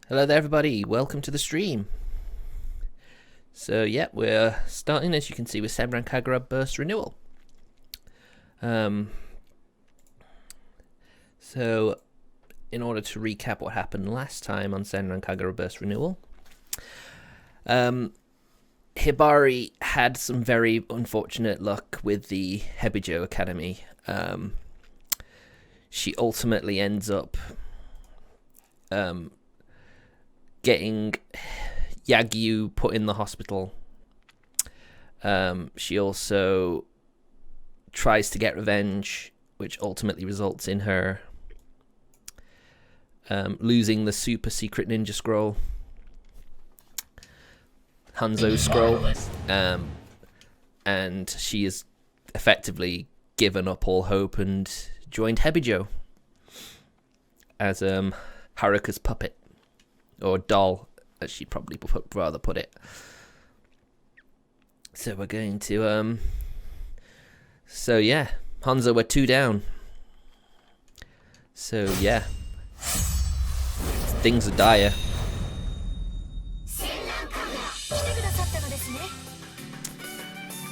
Hello there everybody, welcome to the stream. So yeah, we're starting, as you can see, with Senran Kagura Burst Renewal. So in order to recap what happened last time on Senran Kagura Burst Renewal, Hibari had some very unfortunate luck with the Hebijo Academy. She ultimately ends up getting Yagyu put in the hospital. She also tries to get revenge, which ultimately results in her losing the super secret ninja scroll, Hanzo scroll, and she is effectively given up all hope and joined Hebijo as Haruka's puppet. Or doll, as she'd probably rather put it. So we're going to, so yeah, Hanzo, we're 2 down. So yeah, things are dire.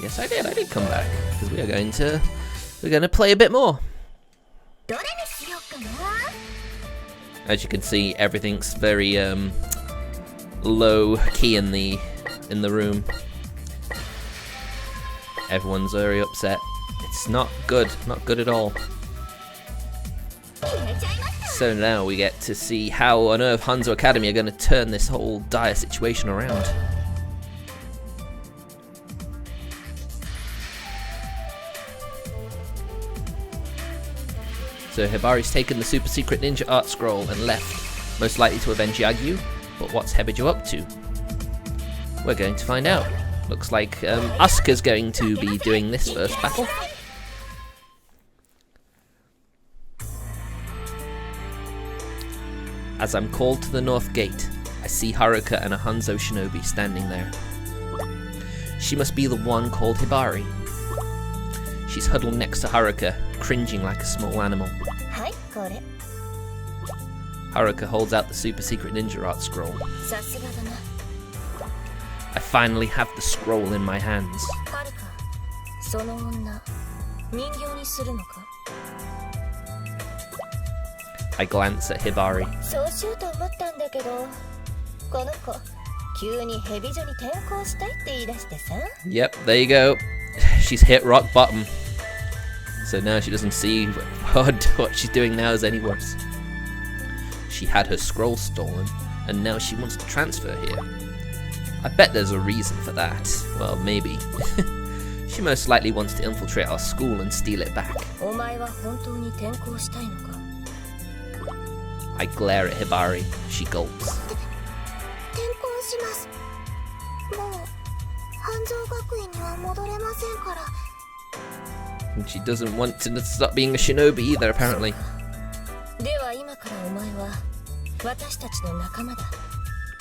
Yes, I did come back, because we're going to play a bit more. As you can see, everything's very low key in the room. Everyone's very upset. It's not good at all. So now we get to see how on earth Hanzo Academy are going to turn this whole dire situation around. So Hibari's taken the super secret ninja art scroll and left, most likely to avenge Yagyu, but what's Hebijo up to? We're going to find out. Looks like Asuka's going to be doing this first battle. As I'm called to the north gate, I see Haruka and a Hanzo shinobi standing there. She must be the one called Hibari. She's huddled next to Haruka, cringing like a small animal. Haruka holds out the super secret ninja art scroll. I finally have the scroll in my hands. I glance at Hibari. Yep, there you go. She's hit rock bottom. So now she doesn't see what she's doing now is any worse. She had her scroll stolen, and now she wants to transfer here. I bet there's a reason for that. Well, maybe. She most likely wants to infiltrate our school and steal it back. I glare at Hibari. She gulps. And she doesn't want to stop being a shinobi either, apparently.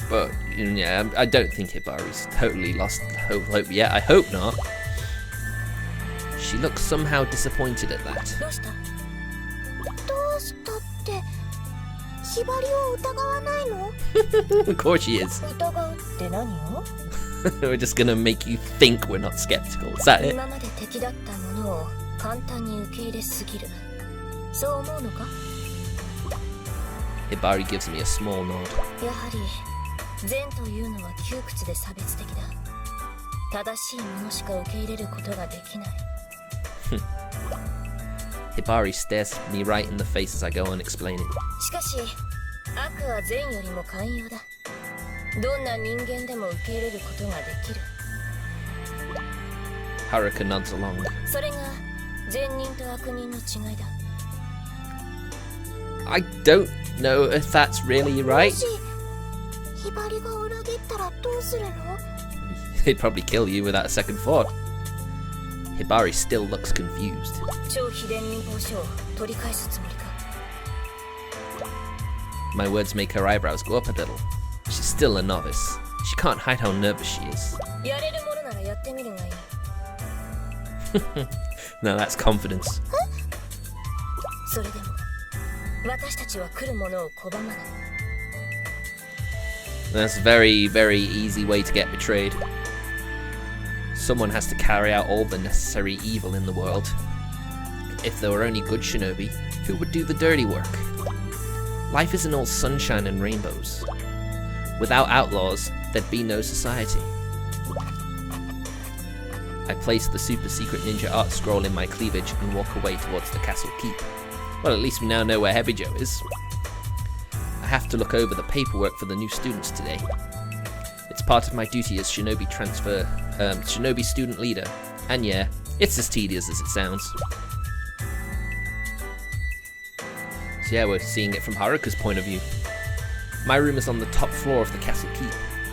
But yeah, I don't think Hibari's totally lost hope yet. I hope not. She looks somehow disappointed at that. Of course she is. We're just gonna make you think we're not skeptical. Is that it? Hibari gives me a small nod. Hibari stares me right in the face as I go on explaining. Haruka nods along. I don't know if that's really right. They'd probably kill you without a second thought. Hibari still looks confused. My words make her eyebrows go up a little. She's still a novice. She can't hide how nervous she is. No, that's confidence. それでも私たちは来るものを拒まない。That's a very, very easy way to get betrayed. Someone has to carry out all the necessary evil in the world. If there were only good shinobi, who would do the dirty work? Life isn't all sunshine and rainbows. Without outlaws, there'd be no society. I place the super secret ninja art scroll in my cleavage and walk away towards the castle keep. Well, at least we now know where Hebijo is. I have to look over the paperwork for the new students today. It's part of my duty as shinobi student leader. And yeah, it's as tedious as it sounds. So yeah, we're seeing it from Haruka's point of view. My room is on the top floor of the castle keep.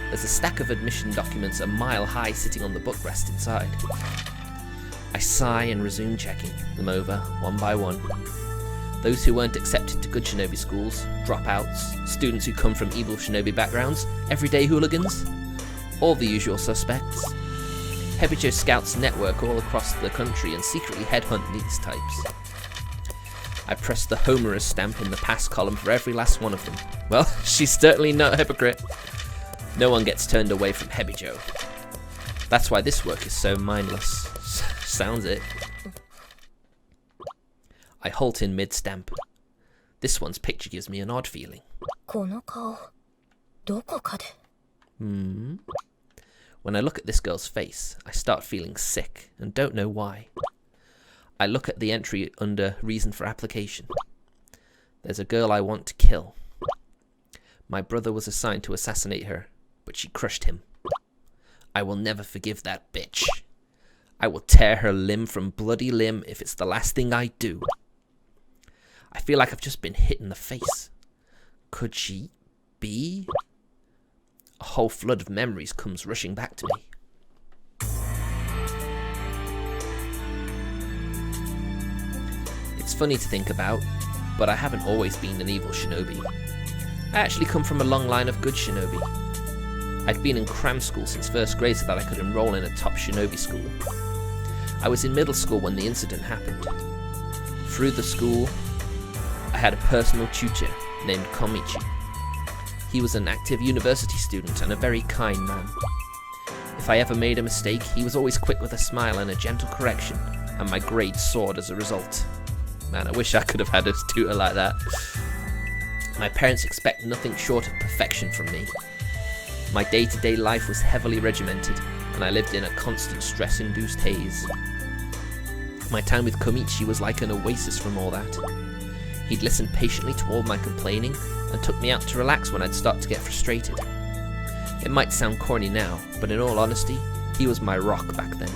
There's a stack of admission documents a mile high sitting on the bookrest inside. I sigh and resume checking them over, one by one. Those who weren't accepted to good shinobi schools, dropouts, students who come from evil shinobi backgrounds, everyday hooligans, all the usual suspects. Hebijo scouts network all across the country and secretly headhunt these types. I press the Homerus stamp in the pass column for every last one of them. Well, she's certainly not a hypocrite. No one gets turned away from Hebijo. That's why this work is so mindless. Sounds it. I halt in mid-stamp. This one's picture gives me an odd feeling. When I look at this girl's face, I start feeling sick and don't know why. I look at the entry under reason for application. There's a girl I want to kill. My brother was assigned to assassinate her, but she crushed him. I will never forgive that bitch. I will tear her limb from bloody limb if it's the last thing I do. I feel like I've just been hit in the face. Could she be? A whole flood of memories comes rushing back to me. It's funny to think about, but I haven't always been an evil shinobi. I actually come from a long line of good shinobi. I'd been in cram school since first grade so that I could enroll in a top shinobi school. I was in middle school when the incident happened. Through the school, I had a personal tutor named Komichi. He was an active university student and a very kind man. If I ever made a mistake, he was always quick with a smile and a gentle correction, and my grades soared as a result. Man, I wish I could have had a tutor like that. My parents expect nothing short of perfection from me. My day-to-day life was heavily regimented, and I lived in a constant stress-induced haze. My time with Komichi was like an oasis from all that. He'd listen patiently to all my complaining, and took me out to relax when I'd start to get frustrated. It might sound corny now, but in all honesty, he was my rock back then.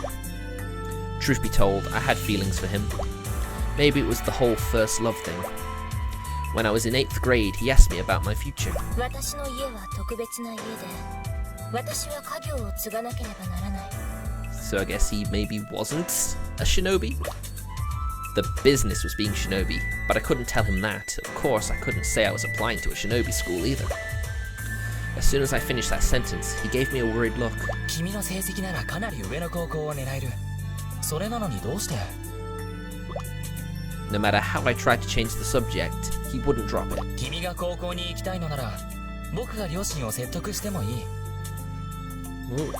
Truth be told, I had feelings for him. Maybe it was the whole first love thing. When I was in 8th grade, he asked me about my future. So I guess he maybe wasn't a shinobi? The business was being shinobi, but I couldn't tell him that. Of course, I couldn't say I was applying to a shinobi school either. As soon as I finished that sentence, he gave me a worried look. No matter how I tried to change the subject, he wouldn't drop it. Ooh.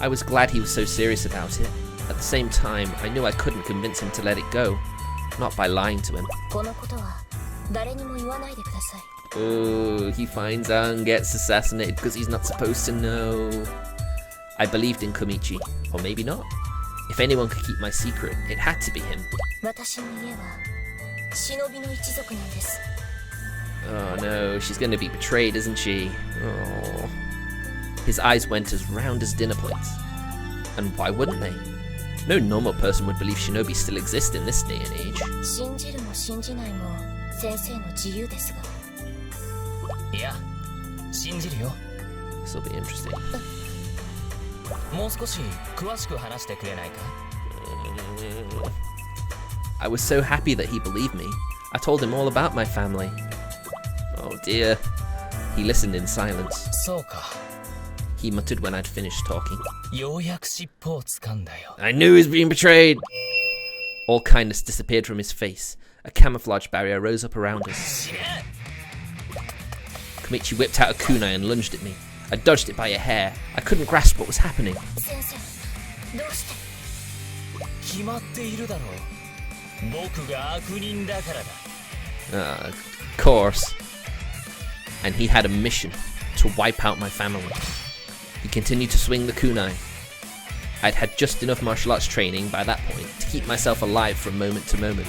I was glad he was so serious about it. At the same time, I knew I couldn't convince him to let it go. Not by lying to him. Oh, he finds out and gets assassinated because he's not supposed to know. I believed in Komichi, or maybe not. If anyone could keep my secret, it had to be him. Oh no, she's going to be betrayed, isn't she? Oh. His eyes went as round as dinner plates. And why wouldn't they? No normal person would believe shinobi still exist in this day and age. This'll be interesting. I was so happy that he believed me. I told him all about my family. Oh dear. He listened in silence. He muttered when I'd finished talking. I knew he was being betrayed! All kindness disappeared from his face. A camouflage barrier rose up around us. Komichi whipped out a kunai and lunged at me. I dodged it by a hair. I couldn't grasp what was happening. Of course. And he had a mission to wipe out my family. He continued to swing the kunai. I'd had just enough martial arts training by that point to keep myself alive from moment to moment.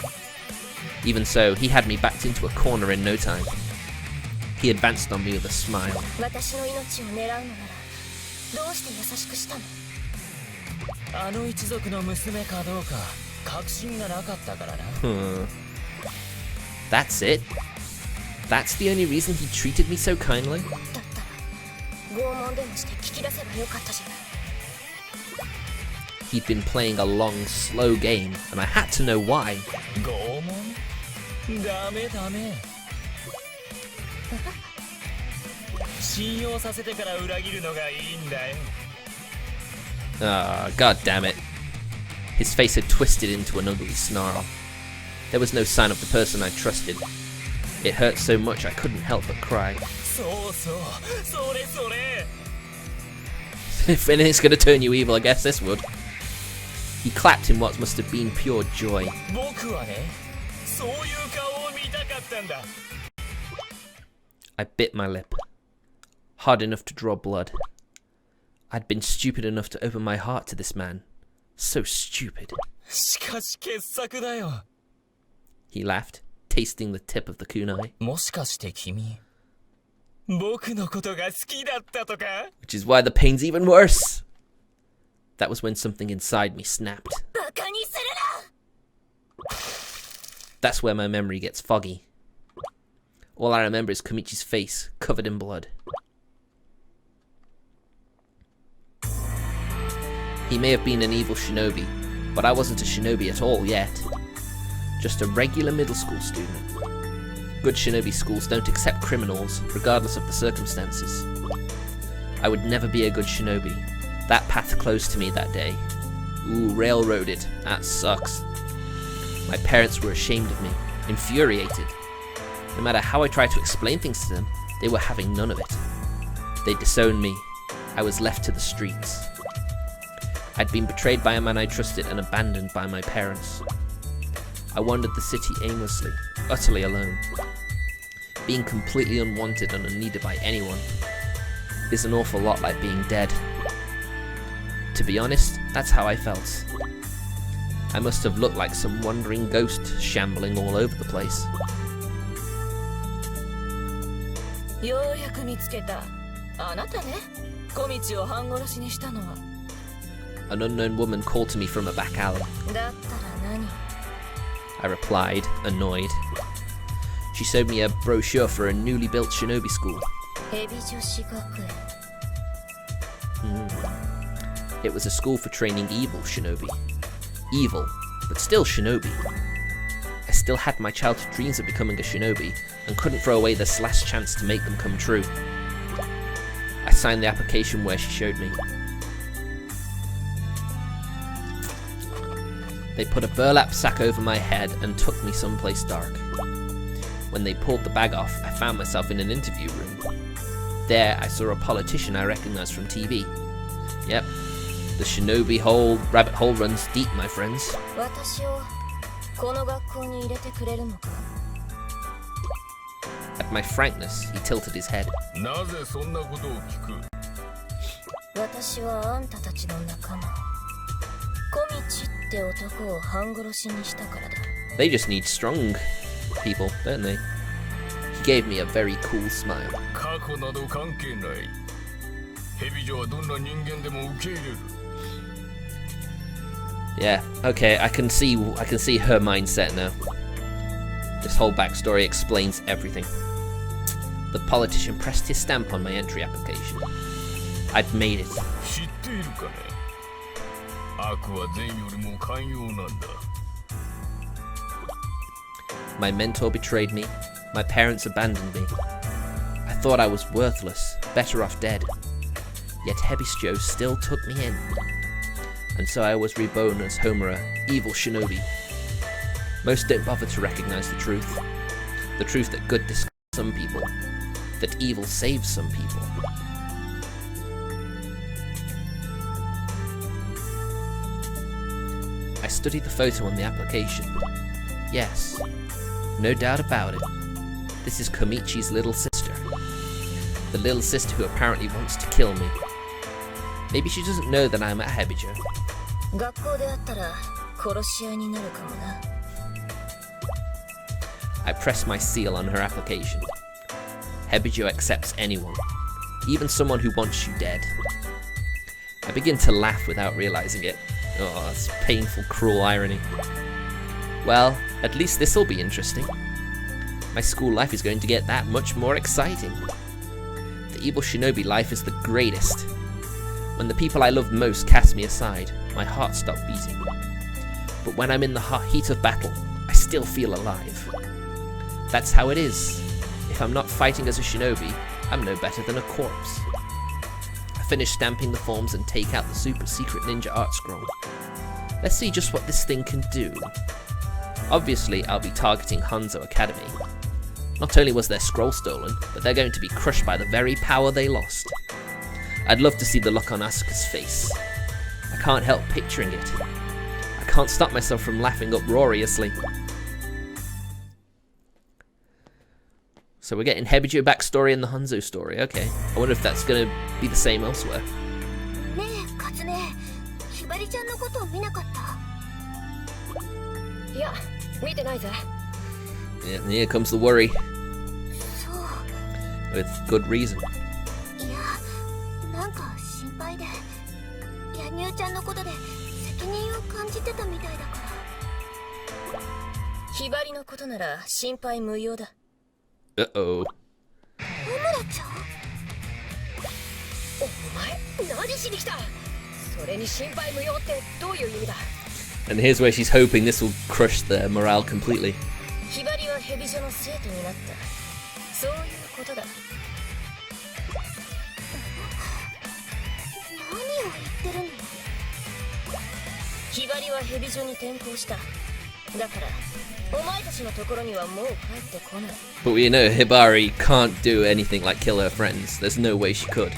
Even so, he had me backed into a corner in no time. He advanced on me with a smile. That's it? That's the only reason he treated me so kindly? He'd been playing a long, slow game, and I had to know why. God damn it. His face had twisted into an ugly snarl. There was no sign of the person I trusted. It hurt so much I couldn't help but cry. If anything's gonna turn you evil, I guess this would. He clapped in what must have been pure joy. I bit my lip, hard enough to draw blood. I'd been stupid enough to open my heart to this man. So stupid. He laughed, tasting the tip of the kunai. Which is why the pain's even worse. That was when something inside me snapped. That's where my memory gets foggy. All I remember is Komichi's face, covered in blood. He may have been an evil shinobi, but I wasn't a shinobi at all yet. Just a regular middle school student. Good shinobi schools don't accept criminals, regardless of the circumstances. I would never be a good shinobi. That path closed to me that day. Ooh, railroaded. That sucks. My parents were ashamed of me, infuriated. No matter how I tried to explain things to them, they were having none of it. They disowned me. I was left to the streets. I'd been betrayed by a man I trusted and abandoned by my parents. I wandered the city aimlessly, utterly alone. Being completely unwanted and unneeded by anyone is an awful lot like being dead. To be honest, that's how I felt. I must have looked like some wandering ghost shambling all over the place. An unknown woman called to me from a back alley. I replied, annoyed. She showed me a brochure for a newly built shinobi school. It was a school for training evil shinobi. Evil, but still shinobi. I still had my childhood dreams of becoming a shinobi and couldn't throw away this last chance to make them come true. I signed the application where she showed me. They put a burlap sack over my head and took me someplace dark. When they pulled the bag off, I found myself in an interview room. There, I saw a politician I recognized from TV. Yep, the shinobi hole, rabbit hole runs deep, my friends. At my frankness, he tilted his head. They just need strong people, don't they? He gave me a very cool smile. Yeah, okay, I can see her mindset now. This whole backstory explains everything. The politician pressed his stamp on my entry application. I'd made it. My mentor betrayed me. My parents abandoned me. I thought I was worthless, better off dead. Yet Hebijo still took me in. And so I was reborn as Homura, evil shinobi. Most don't bother to recognize the truth. The truth that good disgusts some people. that evil saves some people. I studied the photo on the application. Yes, no doubt about it. This is Komichi's little sister. The little sister who apparently wants to kill me. Maybe she doesn't know that I'm at Hebijo. I press my seal on her application. Hebijo accepts anyone, even someone who wants you dead. I begin to laugh without realizing it. Oh, that's painful, cruel irony. Well, at least this'll be interesting. My school life is going to get that much more exciting. The evil shinobi life is the greatest. When the people I love most cast me aside, my heart stopped beating. But when I'm in the heat of battle, I still feel alive. That's how it is. If I'm not fighting as a shinobi, I'm no better than a corpse. I finish stamping the forms and take out the super secret ninja art scroll. Let's see just what this thing can do. Obviously, I'll be targeting Hanzo Academy. Not only was their scroll stolen, but they're going to be crushed by the very power they lost. I'd love to see the look on Asuka's face. I can't help picturing it. I can't stop myself from laughing uproariously. So we're getting Hebijo backstory and the Hanzo story, okay. I wonder if that's gonna be the same elsewhere. Yeah, and here comes the worry. With good reason. Uh-oh. And here's where she's hoping this will crush their morale completely. But we know Hibari can't do anything like kill her friends. There's no way she could.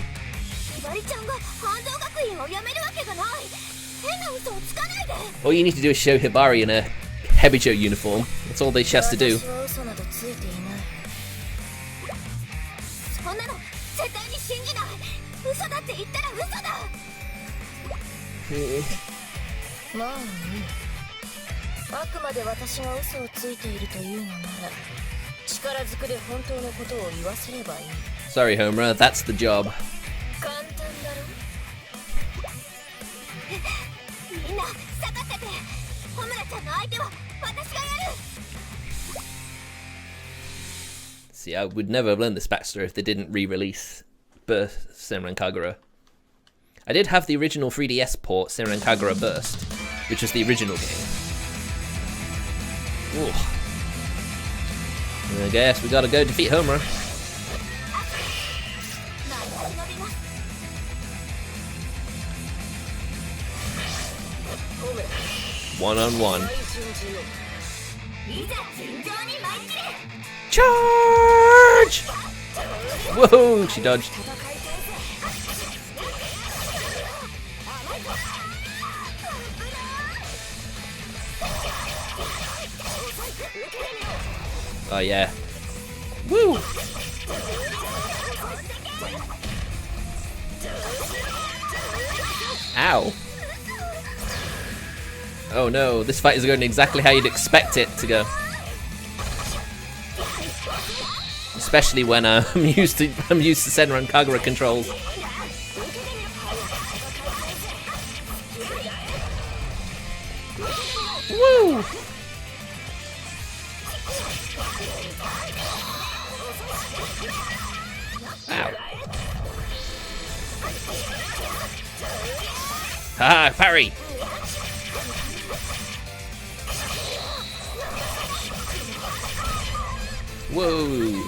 All you need to do is show Hibari in a Hebijo uniform. That's all she has to do. Sorry, Homura, that's the job. See, I would never have learned this backstory if they didn't re-release Burst Senran Kagura. I did have the original 3DS port, Senran Kagura Burst, which was the original game. Ooh. I guess we gotta go defeat Homura. One-on-one. Charge! Whoa, she dodged. Oh yeah. Woo! Ow. Oh no, this fight is going exactly how you'd expect it to go. Especially when I'm used to Senran Kagura controls. Woo! Ow. Ah, parry! Whoa!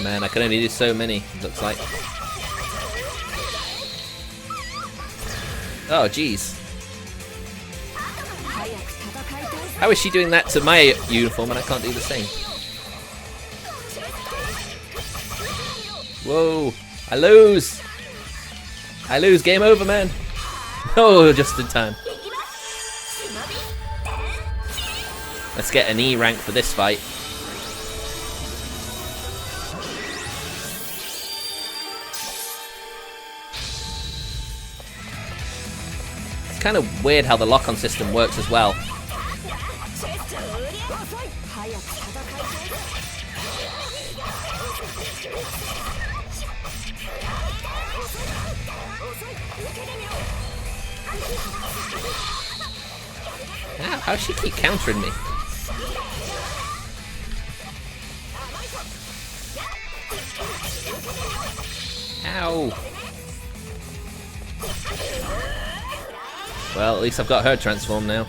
Man, I can only do so many, it looks like. Oh, jeez. How is she doing that to my uniform and I can't do the same? Whoa. I lose. I lose. Game over, man. Oh, just in time. Let's get an E rank for this fight. It's kind of weird how the lock-on system works as well. Ow, how does she keep countering me? Ow. Well, at least I've got her transformed now.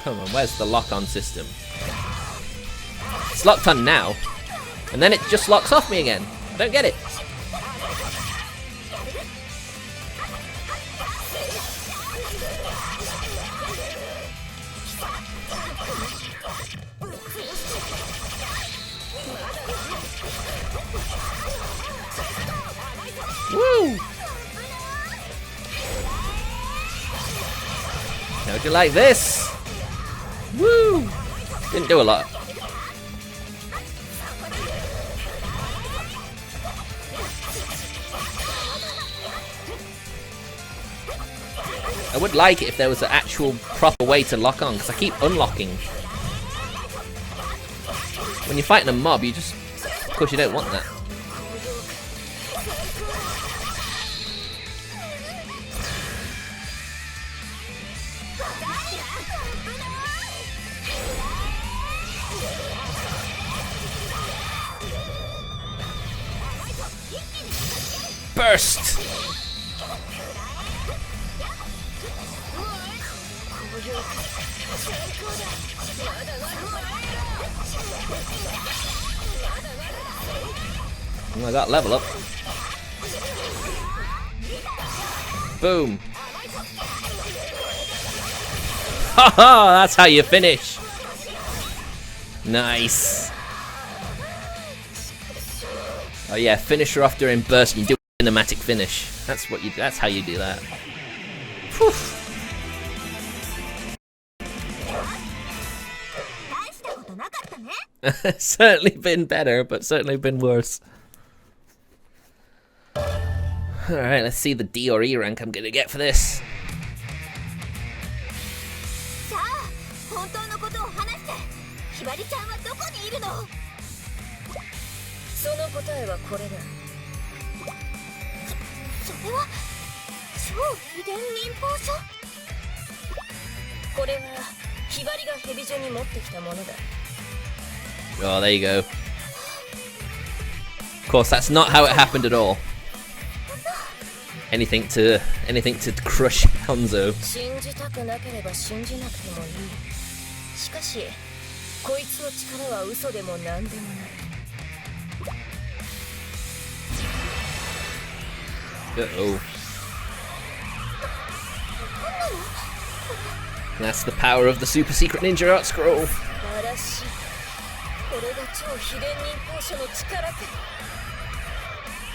Come on, where's the lock-on system? It's locked on now, and then it just locks off me again. I don't get it. Woo! How'd you like this? Woo! Didn't do a lot. I would like it if there was an actual proper way to lock on, because I keep unlocking. When you're fighting a mob, you just... Of course you don't want that. Burst! Oh, I got level up. Boom. Haha, that's how you finish. Nice. Oh yeah, finish her off during burst and you do a cinematic finish. That's how you do that. Whew. Certainly been better, but certainly been worse. Alright, let's see the D or E rank I'm gonna get for this. Oh, there you go. Of course, that's not how it happened at all. Anything to crush Hanzo. Uh-oh. That's the power of the super secret ninja art scroll.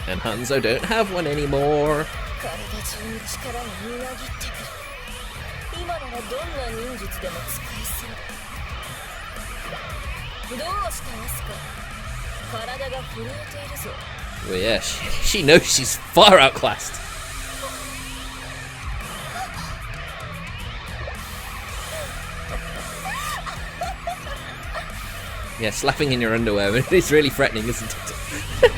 And Hanzo don't have one anymore. Well, yeah, she knows she's far outclassed. Yeah, slapping in your underwear, it's really threatening, isn't it?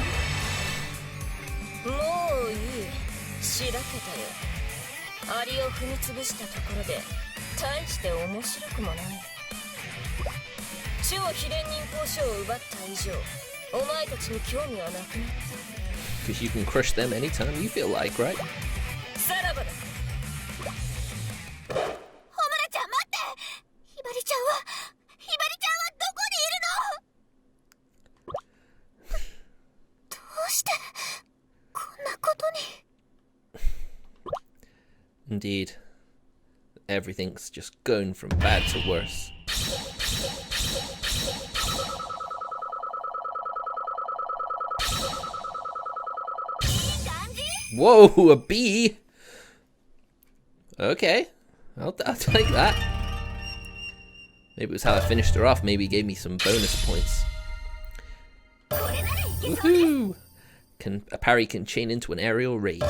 Because you can crush them anytime you feel like, right? indeed. Everything's just going from bad to worse. Whoa, a B! Okay, I'll take that. Maybe it was how I finished her off. Maybe it gave me some bonus points. Woohoo! A parry can chain into an aerial rave.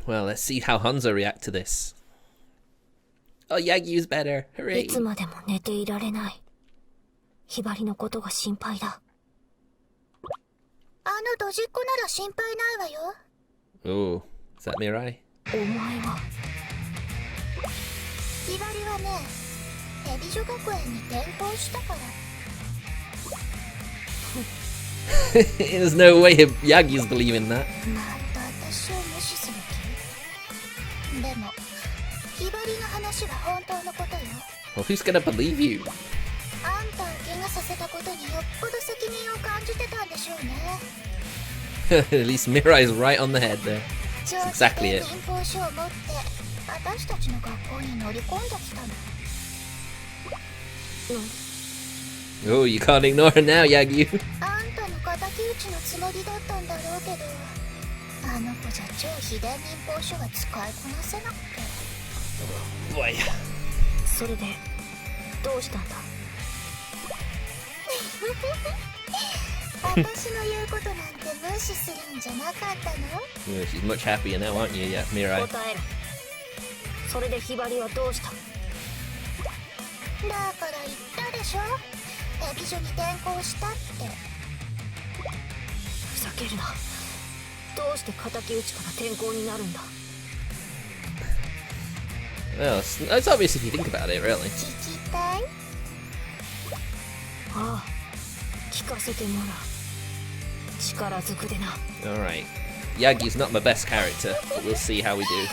Well, let's see how Hanzo react to this. Oh, Yagyu's better. Hooray! Oh, is that Mirai? There's no way Yagyu's believing that. Well, who's gonna believe you? At least Mirai's right on the head there. That's exactly it. Oh, you can't ignore her now, Yagyu. Boy. Yeah, she's much happier now, aren't you, yeah, Mirai? Well, it's obvious if you think about it, really. Alright. Yagyu's not my best character, but we'll see how we do.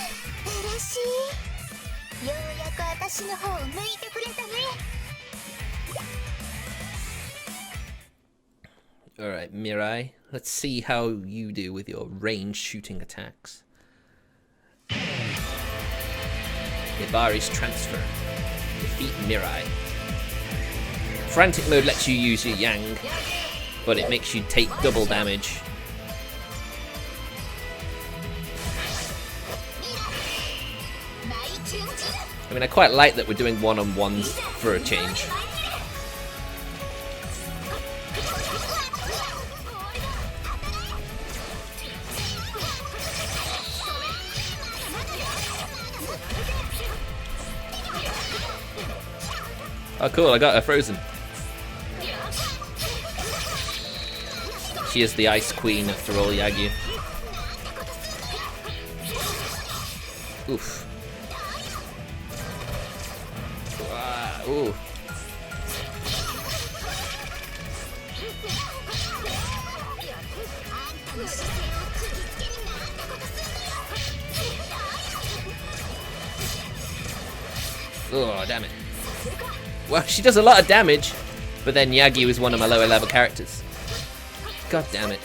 Alright, Mirai, let's see how you do with your range shooting attacks. Hibari's transfer. Defeat Mirai. Frantic mode lets you use your Yang, but it makes you take double damage. I mean, I quite like that we're doing one-on-ones for a change. Oh cool, I got her frozen. She is the Ice Queen after all, Yagyu. Oof. Ooh. Oh, damn it. Well, she does a lot of damage, but then Yagyu is one of my lower level characters. God damn it.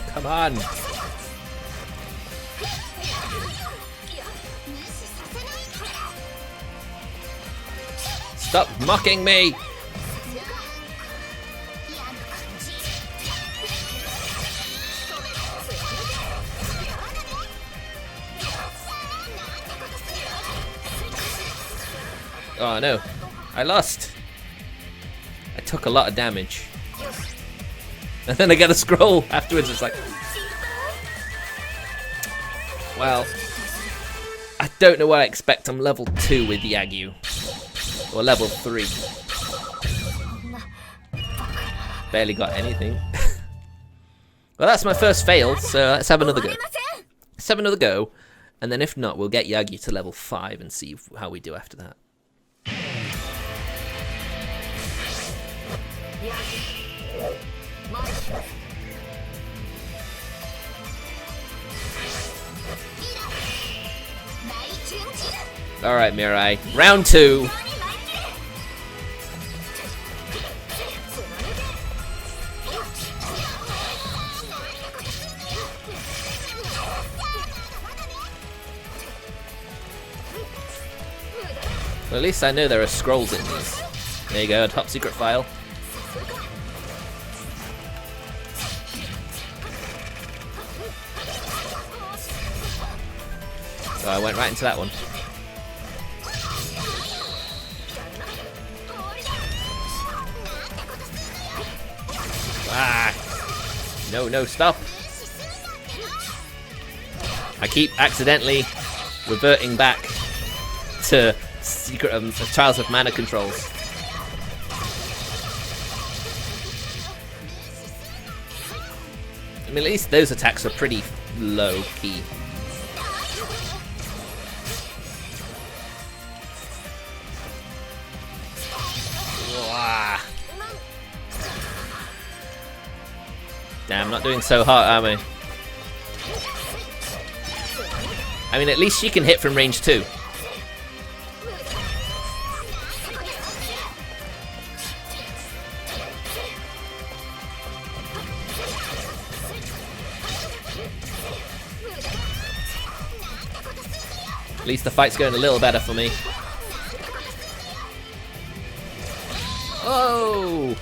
Come on. Stop mocking me! Oh no, I lost. I took a lot of damage. And then I get a scroll afterwards, it's like... Well, I don't know what I expect. I'm level 2 with Yagyu. Or level 3. Barely got anything. Well, that's my first fail, so let's have another go. Let's have another go, and then if not, we'll get Yagyu to level 5 and see how we do after that. Alright, Mirai. Round 2. Well, at least I know there are scrolls in these. There you go, a top secret file. So I went right into that one. Ah! No, no, stop! I keep accidentally reverting back to secret Trials of Mana controls. I mean, at least those attacks are pretty low key. Damn, not doing so hot, am I? I mean, at least she can hit from range 2. At least the fight's going a little better for me. Oh!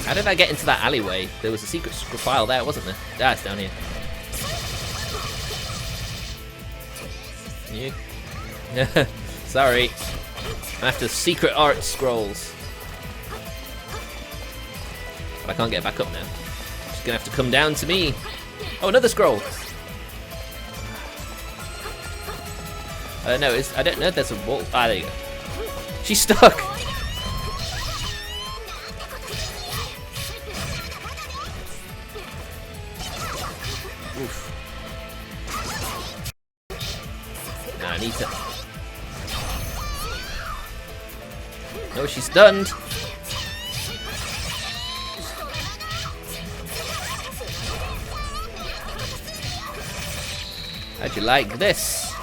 How did I get into that alleyway? There was a secret file there, wasn't there? Ah, it's down here. You? Sorry. I'm after secret art scrolls. But I can't get back up now. She's gonna have to come down to me. Oh, another scroll! No, I don't know if there's a wall. Ah, there you go. She's stuck! Oof. Now I need to... No, she's stunned! How'd you like this?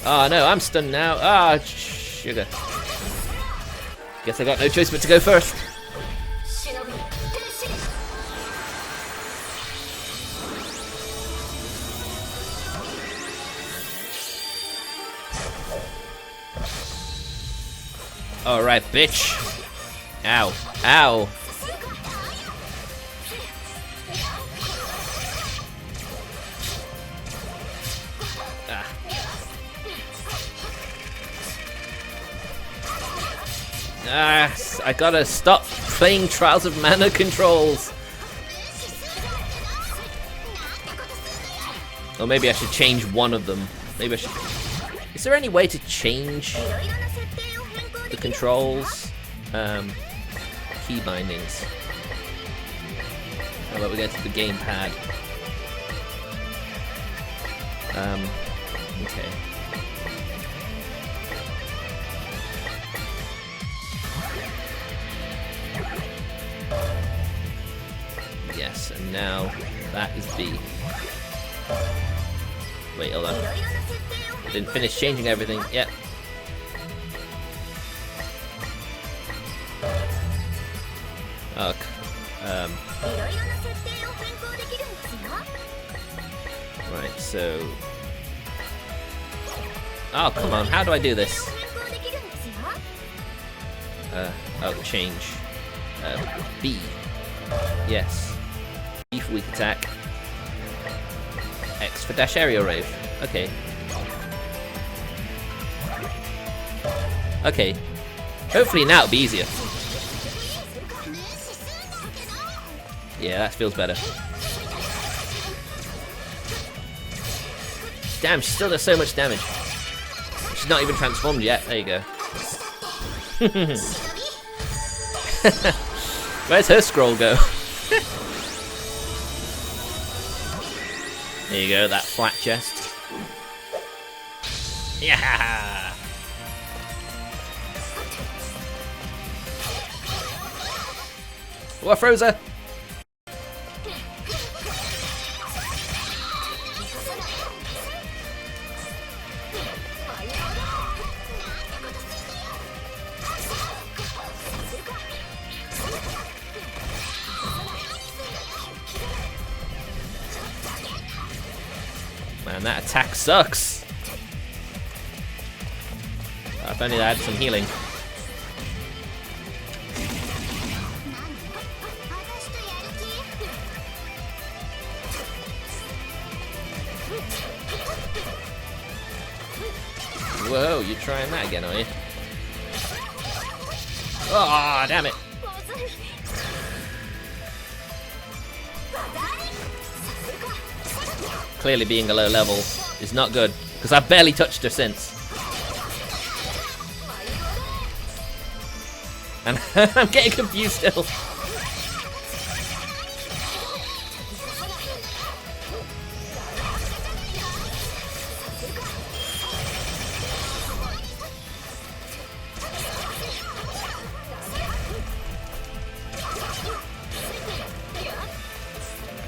Oh no, I'm stunned now. Ah, sugar. Guess I got no choice but to go first. Alright, bitch. Ow. Ow. I gotta stop playing Trials of Mana controls. Or maybe I should change one of them. Maybe I should... Is there any way to change the controls? Key bindings. How about we go to the gamepad? Okay. Yes, and now that is B. Wait, hold on. I didn't finish changing everything yet. Okay. Right, so... Oh, come on, how do I do this? Oh, change. B. Yes. B for weak attack. X for dash area rave. Okay. Okay. Hopefully now it'll be easier. Yeah, that feels better. Damn, she still does so much damage. She's not even transformed yet. There you go. Where's her scroll go? There you go, that flat chest. Yeah. Oh, I froze her. Damn, that attack sucks. If only I had some healing. Whoa, you're trying that again, are you? Oh, damn it. Clearly being a low level is not good, because I've barely touched her since. And I'm getting confused still.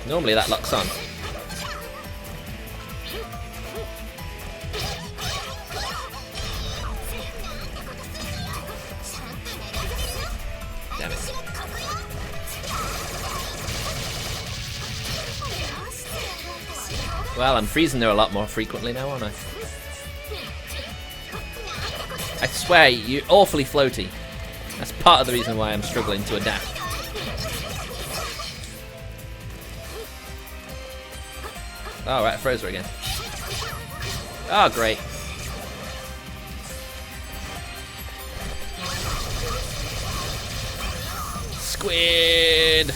Normally that locks on. Damn it. Well, I'm freezing her a lot more frequently now, aren't I? I swear, you're awfully floaty. That's part of the reason why I'm struggling to adapt. Oh, right, I froze her again. Oh, great. Squid!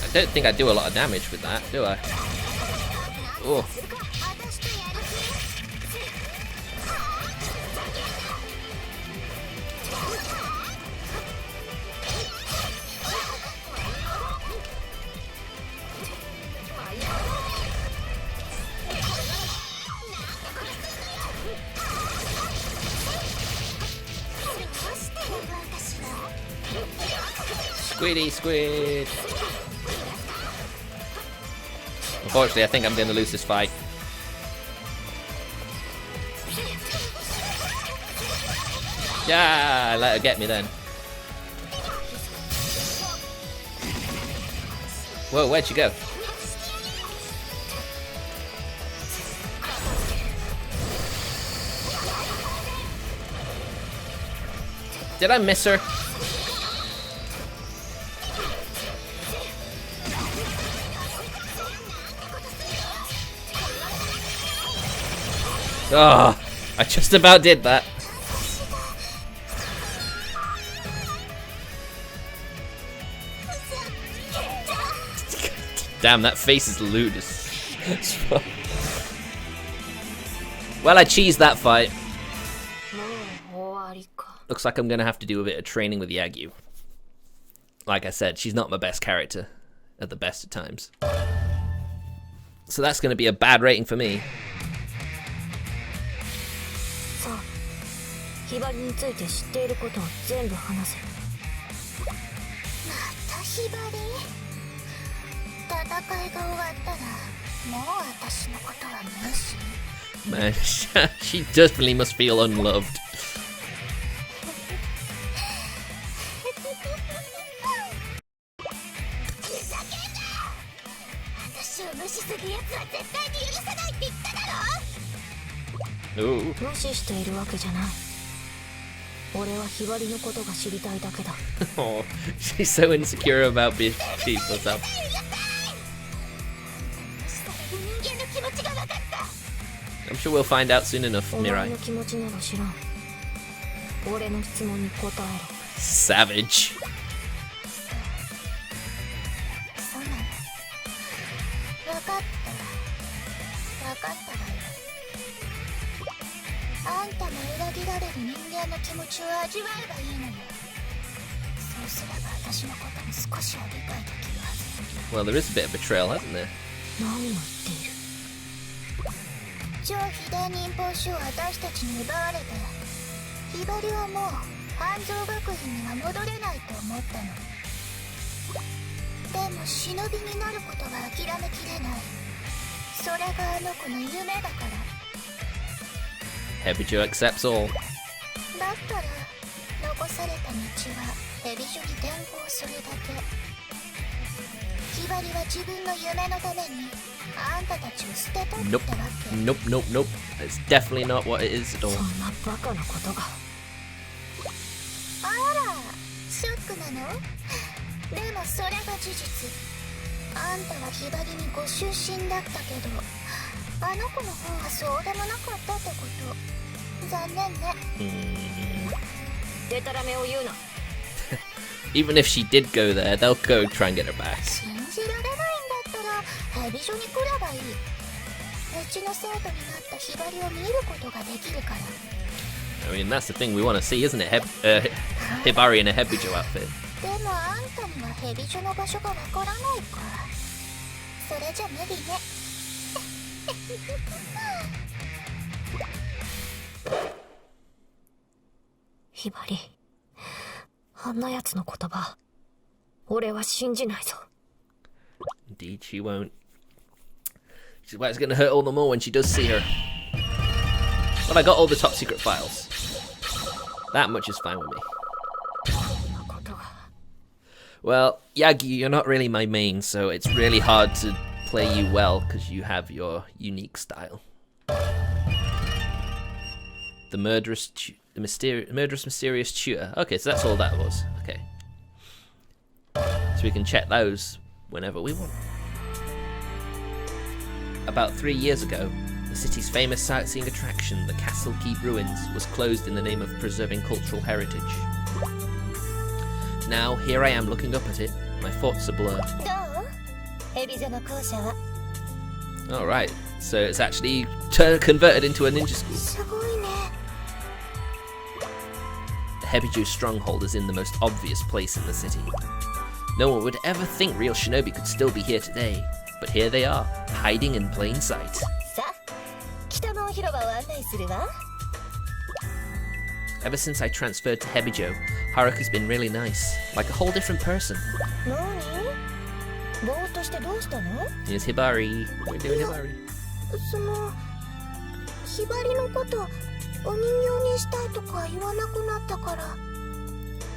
I don't think I do a lot of damage with that, do I? Oh. Squiddy squid. Unfortunately, I think I'm going to lose this fight. Yeah, let her get me then. Whoa, where'd she go? Did I miss her? Oh, I just about did that. Damn, that face is lewd as fuck. Well, I cheesed that fight. Looks like I'm gonna have to do a bit of training with Yagyu. Like I said, she's not my best character at the best of times. So that's gonna be a bad rating for me. Hibari について知っていることを全部話せ。またHibari？戦いが終わったらもう私のことは無視。Man, she definitely must feel unloved. 私を無視するやつは絶対に許さないって言っただろ。無視しているわけじゃない。俺はひばりのことが知りたいだけだ。Oh, she's so insecure about being herself. I'm sure we'll find out soon enough, Mirai. Savage. Well, there is a bit of betrayal, hasn't there? 超非代忍報酬を私たちに奪われて、ひばりはもう半蔵学院には戻れないと思ったの。でも忍びになることは諦めきれない。それがあの子の夢だから。Hebijo accepts all. だったら残された道はヘビジョに転校するだけ。ヒバリは自分の夢のためにあんたたちを捨てたってわ Nope. け。 Nope, nope, nope. That's definitely not what it is at all. そんなバカなことが。あら、ショックなの？でもそれが事実。あんたはヒバリにご出身だったけど、あの子の方はそうでもなかったってこと。残念ね。デタラメを言うな。 Even if she did go there, they'll go try and get her back. 信じられないんだったらヘビジョに来ればいい。うちの生徒になったヒバリを見ることができるから。I mean, that's the thing we want to see, isn't it? Hibari in a Hebijo outfit. でもあんたにはヘビジョの場所がわからないか。それじゃ無理ね。ヒバリ、あんなやつの言葉、俺は信じないぞ。 Indeed, she won't. Which is why it's going to hurt all the more when she does see her. But I got all the top secret files. That much is fine with me. こんなことが。 Well, Yagi, you're not really my main, so it's really hard to play you well because you have your unique style. The murderous, mysterious tutor. Okay, so that's all that was. Okay. So we can check those whenever we want. About 3 years ago, the city's famous sightseeing attraction, the Castle Keep Ruins, was closed in the name of preserving cultural heritage. Now, here I am looking up at it. My thoughts are blurred. どう？ヘビジョの校舎は。 Alright, so it's actually converted into a ninja school. すごいね。 The Hebijo stronghold is in the most obvious place in the city. No one would ever think real shinobi could still be here today, but here they are, hiding in plain sight. さあ、北の広場を案内するわ。 Ever since I transferred to Hebijo, Haruka's been really nice, like a whole different person. 何？ぼーっとしてどうしたの？ Here's Hibari. What are you doing, Hibari? その、ヒバリのことお人形にしたいとか言わなくなったから。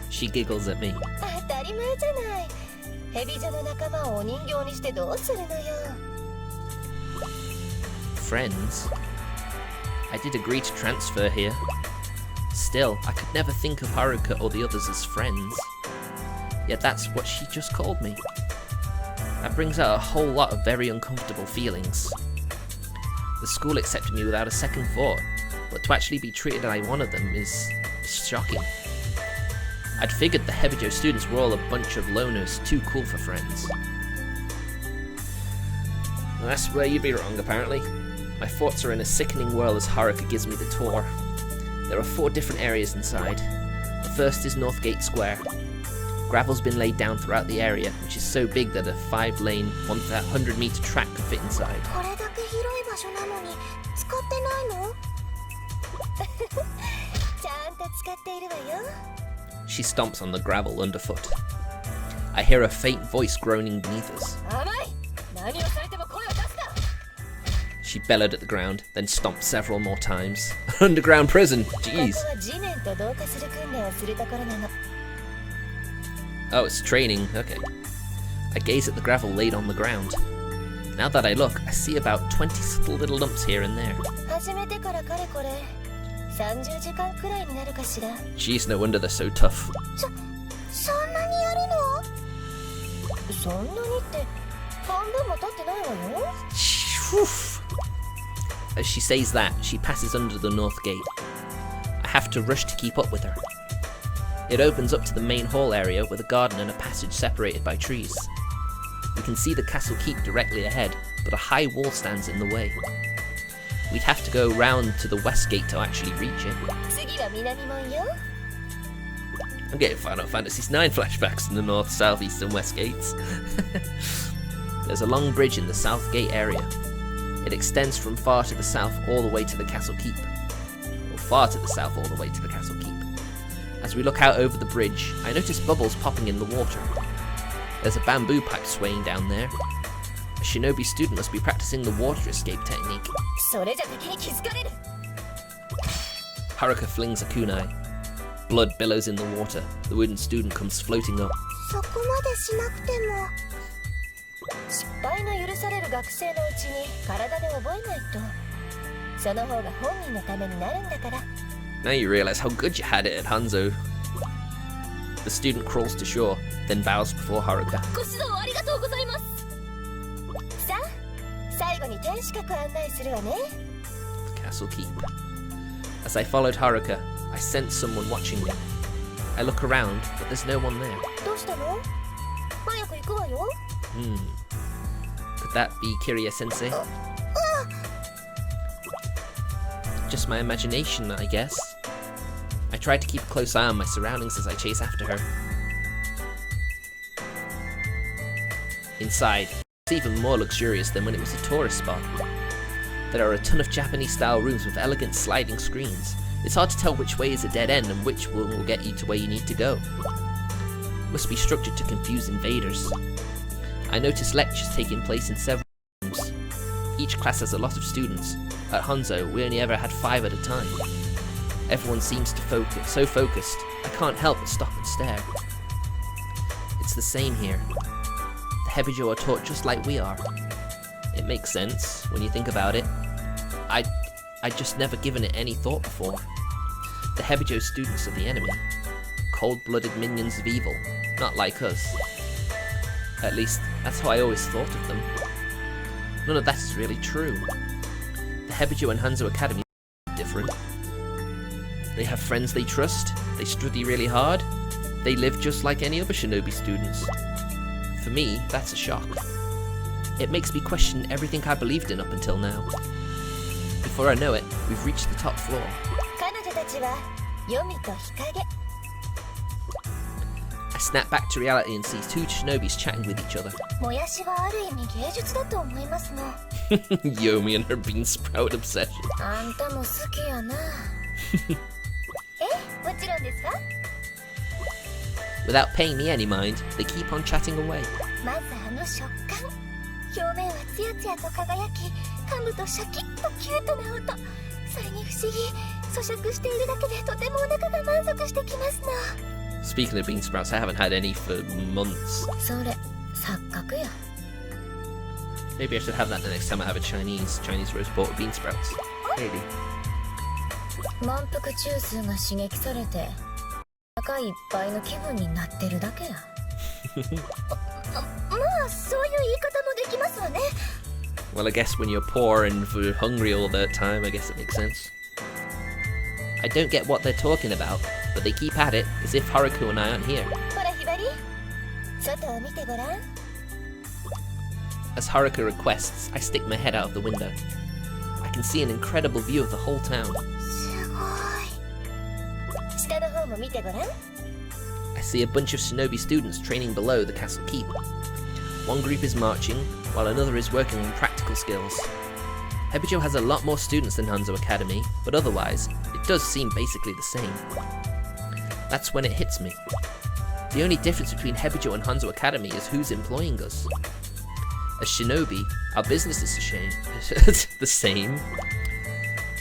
She giggles at me. 当たり前じゃない。ヘビジョの仲間をお人形にしてどうするのよ。 Friends? I did agree to transfer here. Still, I could never think of Haruka or the others as friends. Yet that's what she just called me. That brings out a whole lot of very uncomfortable feelings. The school accepted me without a second thought, but to actually be treated like one of them is shocking. I'd figured the Hebijo students were all a bunch of loners, too cool for friends. Well, that's where you'd be wrong, apparently. My thoughts are in a sickening whirl as Haruka gives me the tour. There are 4 different areas inside. The first is Northgate Square. Gravel's been laid down throughout the area, which is so big that a 5-lane, 100-meter track could fit inside. これだけ広い場所なのに使ってないの？ちゃんと使っているわよ。 She stomps on the gravel underfoot. I hear a faint voice groaning beneath us. 甘い。何をされても声を出すな。 She bellowed at the ground, then stomped several more times. Underground prison! こ Jeez. こは地面と同化する訓練をするところなの。 Oh, it's training. Okay. I gaze at the gravel laid on the ground. Now that I look, I see about 20 subtle little lumps here and there. 始めてからかれこれ30時間くらいになるかしら。 Jeez, no wonder they're so tough. そんなにやるの？そんなにって半分も経ってないわよ。 As she says that, she passes under the north gate. I have to rush to keep up with her. It opens up to the main hall area with a garden and a passage separated by trees. We can see the castle keep directly ahead, but a high wall stands in the way. We'd have to go round to the west gate to actually reach it. 次は南門よ。 I'm getting Final Fantasy IX flashbacks in the north, south, east and west gates. There's a long bridge in the south gate area. It extends from far to the south all the way to the castle keep. Or far to the south all the way to the castle keep. As we look out over the bridge, I notice bubbles popping in the water. There's a bamboo pipe swaying down there. A shinobi student must be practicing the water escape technique. それじゃ敵に気づかれる。Haruka flings a kunai. Blood billows in the water. The wooden student comes floating up. そこまでしなくても。失敗の許される学生のうちに体で覚えないと。その方が本人のためになるんだから。Now you realize how good you had it at Hanzo. The student crawls to shore, then bows before Haruka. ご指導ありがとうございます。さあ、最後に天守閣案内するわね。The castle keep. As I followed Haruka, I sensed someone watching me. I look around, but there's no one there. どうしたの？早く行くわよ。Could that be Kiria Sensei? Just my imagination, I guess. I tried to keep a close eye on my surroundings as I chase after her. Inside, it's even more luxurious than when it was a tourist spot. There are a ton of Japanese-style rooms with elegant sliding screens. It's hard to tell which way is a dead end and which one will get you to where you need to go. Must be structured to confuse invaders. I noticed lectures taking place in several rooms. Each class has a lot of students. At Hanzo, we only ever had 5 at a time. Everyone seems to so focused, I can't help but stop and stare. It's the same here. The Hebijo are taught just like we are. It makes sense, when you think about it. I'd just never given it any thought before. The Hebijo students are the enemy. Cold-blooded minions of evil, not like us. At least, that's how I always thought of them. None of that is really true. The Hebijo and Hanzo Academy are different. They have friends they trust, they study really hard, they live just like any other shinobi students. For me, that's a shock. It makes me question everything I believed in up until now. Before I know it, we've reached the top floor. 彼女たちはヨミとヒカゲ。I snap back to reality and see 2 shinobis chatting with each other. もやしはある意味芸術だと思いますが。Yomi and her bean sprout obsession. あんたも好きやな。もちろんですか？ Without paying me any mind, they keep on chatting away. まずあの食感。表面はツヤツヤと輝き、噛むとシャキッとキュートな音。それに不思議、咀嚼しているだけでとてもお腹が満足してきますの。Speaking of bean sprouts, I haven't had any for months. それ、錯覚や。Maybe I should have that the next time I have a Chinese roast pork with bean sprouts. Maybe. 満腹中枢が刺激されてお腹いっぱいの気分になってるだけや。まあそういう言い方もできますわね。 Well, I guess when you're poor and hungry all the time, I guess it makes sense. I don't get what they're talking about, but they keep at it as if Haruka and I aren't here. ほらヒバリ、外を見てごらん。As Haruka requests, I stick my head out of the window. I can see an incredible view of the whole town. すごい。下の方も見てごらん。I see a bunch of shinobi students training below the castle keep. One group is marching, while another is working on practical skills. Hebijo has a lot more students than Hanzo Academy, but otherwise, it does seem basically the same. That's when it hits me. The only difference between Hebijo and Hanzo Academy is who's employing us. As shinobi, our business is the same.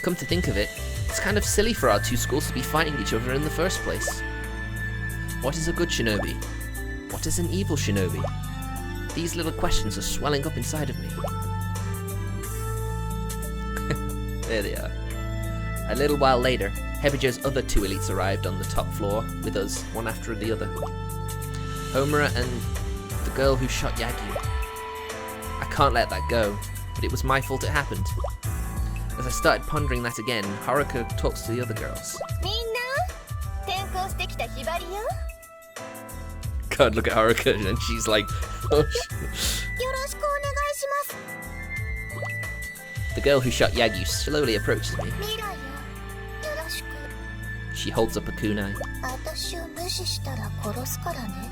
Come to think of it, it's kind of silly for our 2 schools to be fighting each other in the first place. What is a good shinobi? What is an evil shinobi? These little questions are swelling up inside of me. There they are. A little while later, Hebijo's other 2 elites arrived on the top floor with us, one after the other. Homura and the girl who shot Yagyu. I can't let that go, but it was my fault it happened. As I started pondering that again, Haruka talks to the other girls. みんな、転校してきたヒバリよ。God, look at Haruka, and she's like, oh. よろしくお願いします。 The girl who shot Yagyu slowly approaches me. 未来よ、よろしく。 She holds up a kunai. 私を無視したら殺すからね。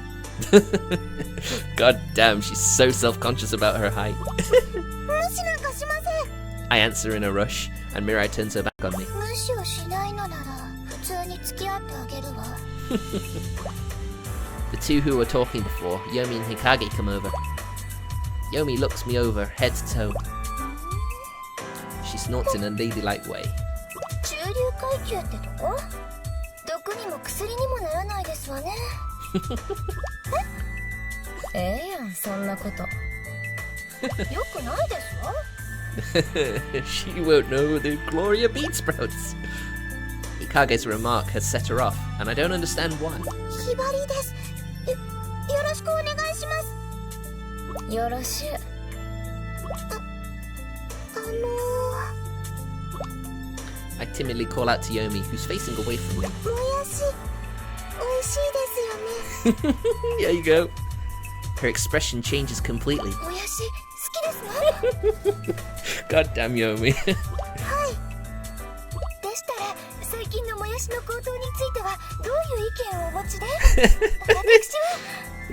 God damn, she's so self-conscious about her height. 無視なんかしません。 I answer in a rush, and Mirai turns her back on me. 無視をしないのなら普通に付き合ってあげるわ。The 2 who were talking before, Yomi and Hikage, come over. Yomi looks me over, head to toe. She snorts in a ladylike way. 注階級ってとこ？毒にも薬にもならないですわね。ええやん、そんなこと。よくないですわ。She won't know the glory of bean sprouts. Ikage's remark has set her off, and I don't understand why. ひばりです。よろしくお願いします。よろしゅう。I timidly call out to Yomi, who's facing away from me. もやし、美味しいですよね。There you go. Her expression changes completely. もやし、好きですわ。God damn Yomi. はい。でしたら、最近のもやしの高騰についてはどういう意見をお持ちで？私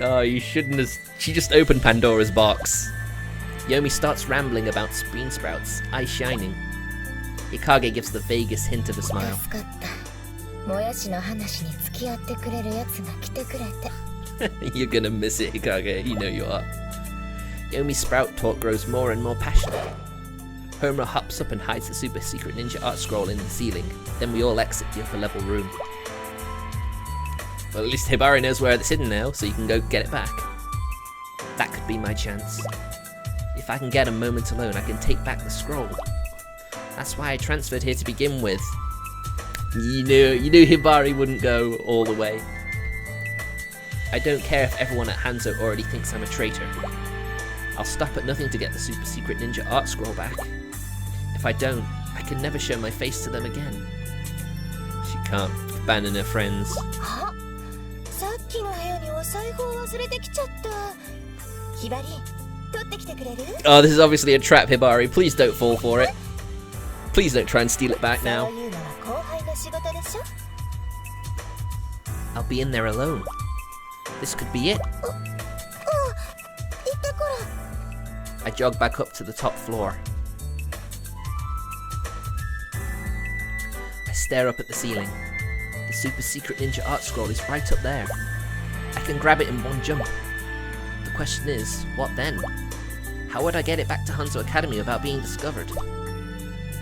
は。Oh, you shouldn't have. She just opened Pandora's box. Yomi starts rambling about bean sprouts, eyes shining. Ikage gives the vaguest hint of a smile. 助かった。もやしの話に付き合ってくれるやつが来てくれて。You're gonna miss it, Hikage. You know you are. Yomi's sprout talk grows more and more passionate. Homer hops up and hides the super secret ninja art scroll in the ceiling. Then we all exit the upper level room. Well, at least Hibari knows where it's hidden now, so you can go get it back. That could be my chance. If I can get a moment alone, I can take back the scroll. That's why I transferred here to begin with. You knew Hibari wouldn't go all the way. I don't care if everyone at Hanzo already thinks I'm a traitor. I'll stop at nothing to get the super secret ninja art scroll back. If I don't, I can never show my face to them again. She can't abandon her friends. あ、さっきの部屋にお財布を忘れてきちゃった。ひばり、取ってきてくれる？ Oh, this is obviously a trap, Hibari. Please don't fall for it. Please don't try and steal it back now. そういうのは後輩の仕事でしょ。I'll be in there alone. This could be it. 行ってくる。I jog back up to the top floor. I stare up at the ceiling. The super secret ninja art scroll is right up there. I can grab it in one jump. The question is, what then? How would I get it back to Hanzo Academy without being discovered?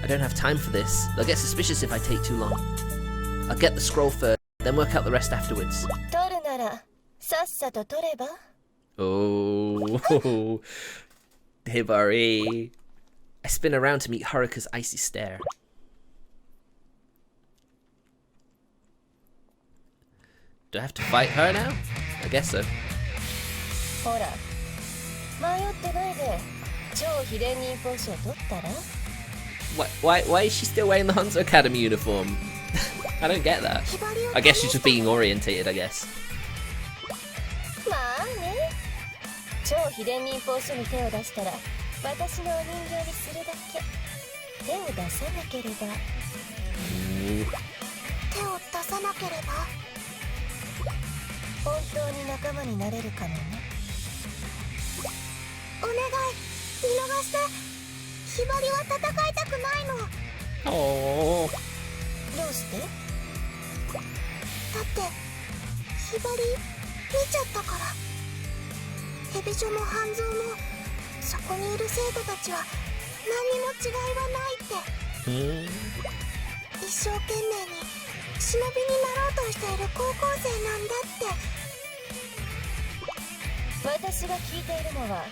I don't have time for this. They'll get suspicious if I take too long. I'll get the scroll first, then work out the rest afterwards. 取るならさっさと取れば。Oh, Hibari. I spin around to meet Haruka's icy stare. Do I have to fight her now? I guess so. ほら、迷ってないで超秘伝忍法書を取ったら。Why is she still wearing the Hanzo Academy uniform? I don't get that. I guess she's just being orientated, I guess. まあね。超秘伝忍法書に手を出したら私のお人形にするだけ。手を出さなければ。手を出さなければ。本当に仲間になれるかもね。お願い、見逃して。ひばりは戦いたくないの。Oh. どうして？だってひばり見ちゃったから。ヘビ女も半蔵もそこにいる生徒たちは何にも違いはないって。一生懸命に忍びになろうとしている高校生なんだって。私が聞いているのは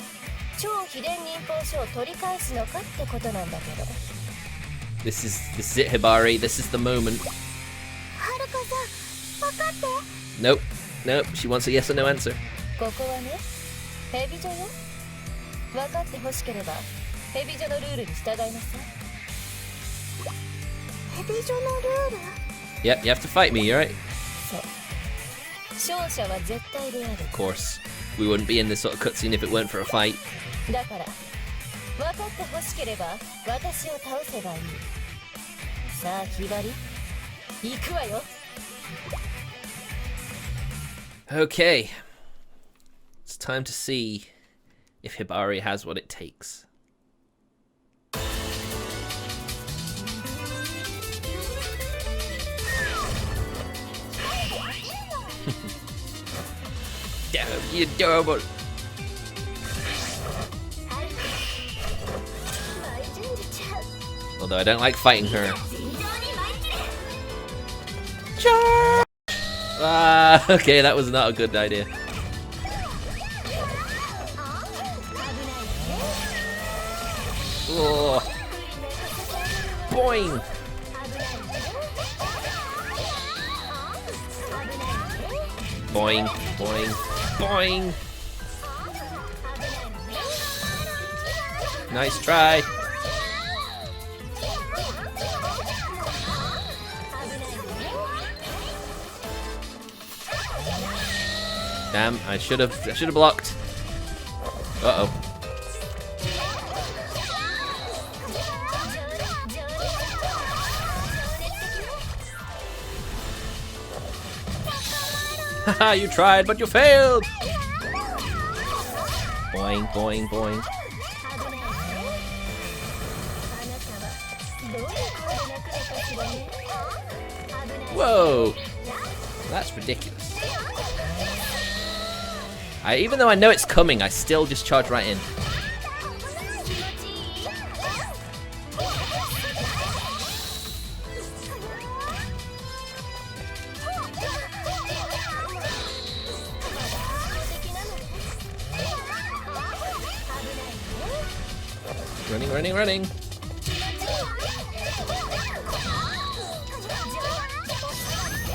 超秘伝忍法書を取り返すのかってことなんだけど。This is it, Hibari. This is the moment. はるかさん、分かって。Nope. She wants a yes or no answer. ここはね、ヘビ女よ。分かってほしければヘビ女のルールに従いなさい。ヘビ女のルール？ Yep, you have to fight me, you're right? そう。勝者は絶対である。Of course. We wouldn't be in this sort of cutscene if it weren't for a fight. だから分かってほしければ私を倒せばいい。さあひばり、行くわよ。Okay. It's time to see if Hibari has what it takes. Damn, you adorable. Although I don't like fighting her. Charge! Ah, okay, that was not a good idea. Oh. Boing! Boing, boing, boing! Nice try! Damn, I should have blocked. Uh-oh. Haha, you tried, but you failed! Boing, boing, boing. Whoa! That's ridiculous. Even though I know it's coming, I still just charge right in. Running, running, running.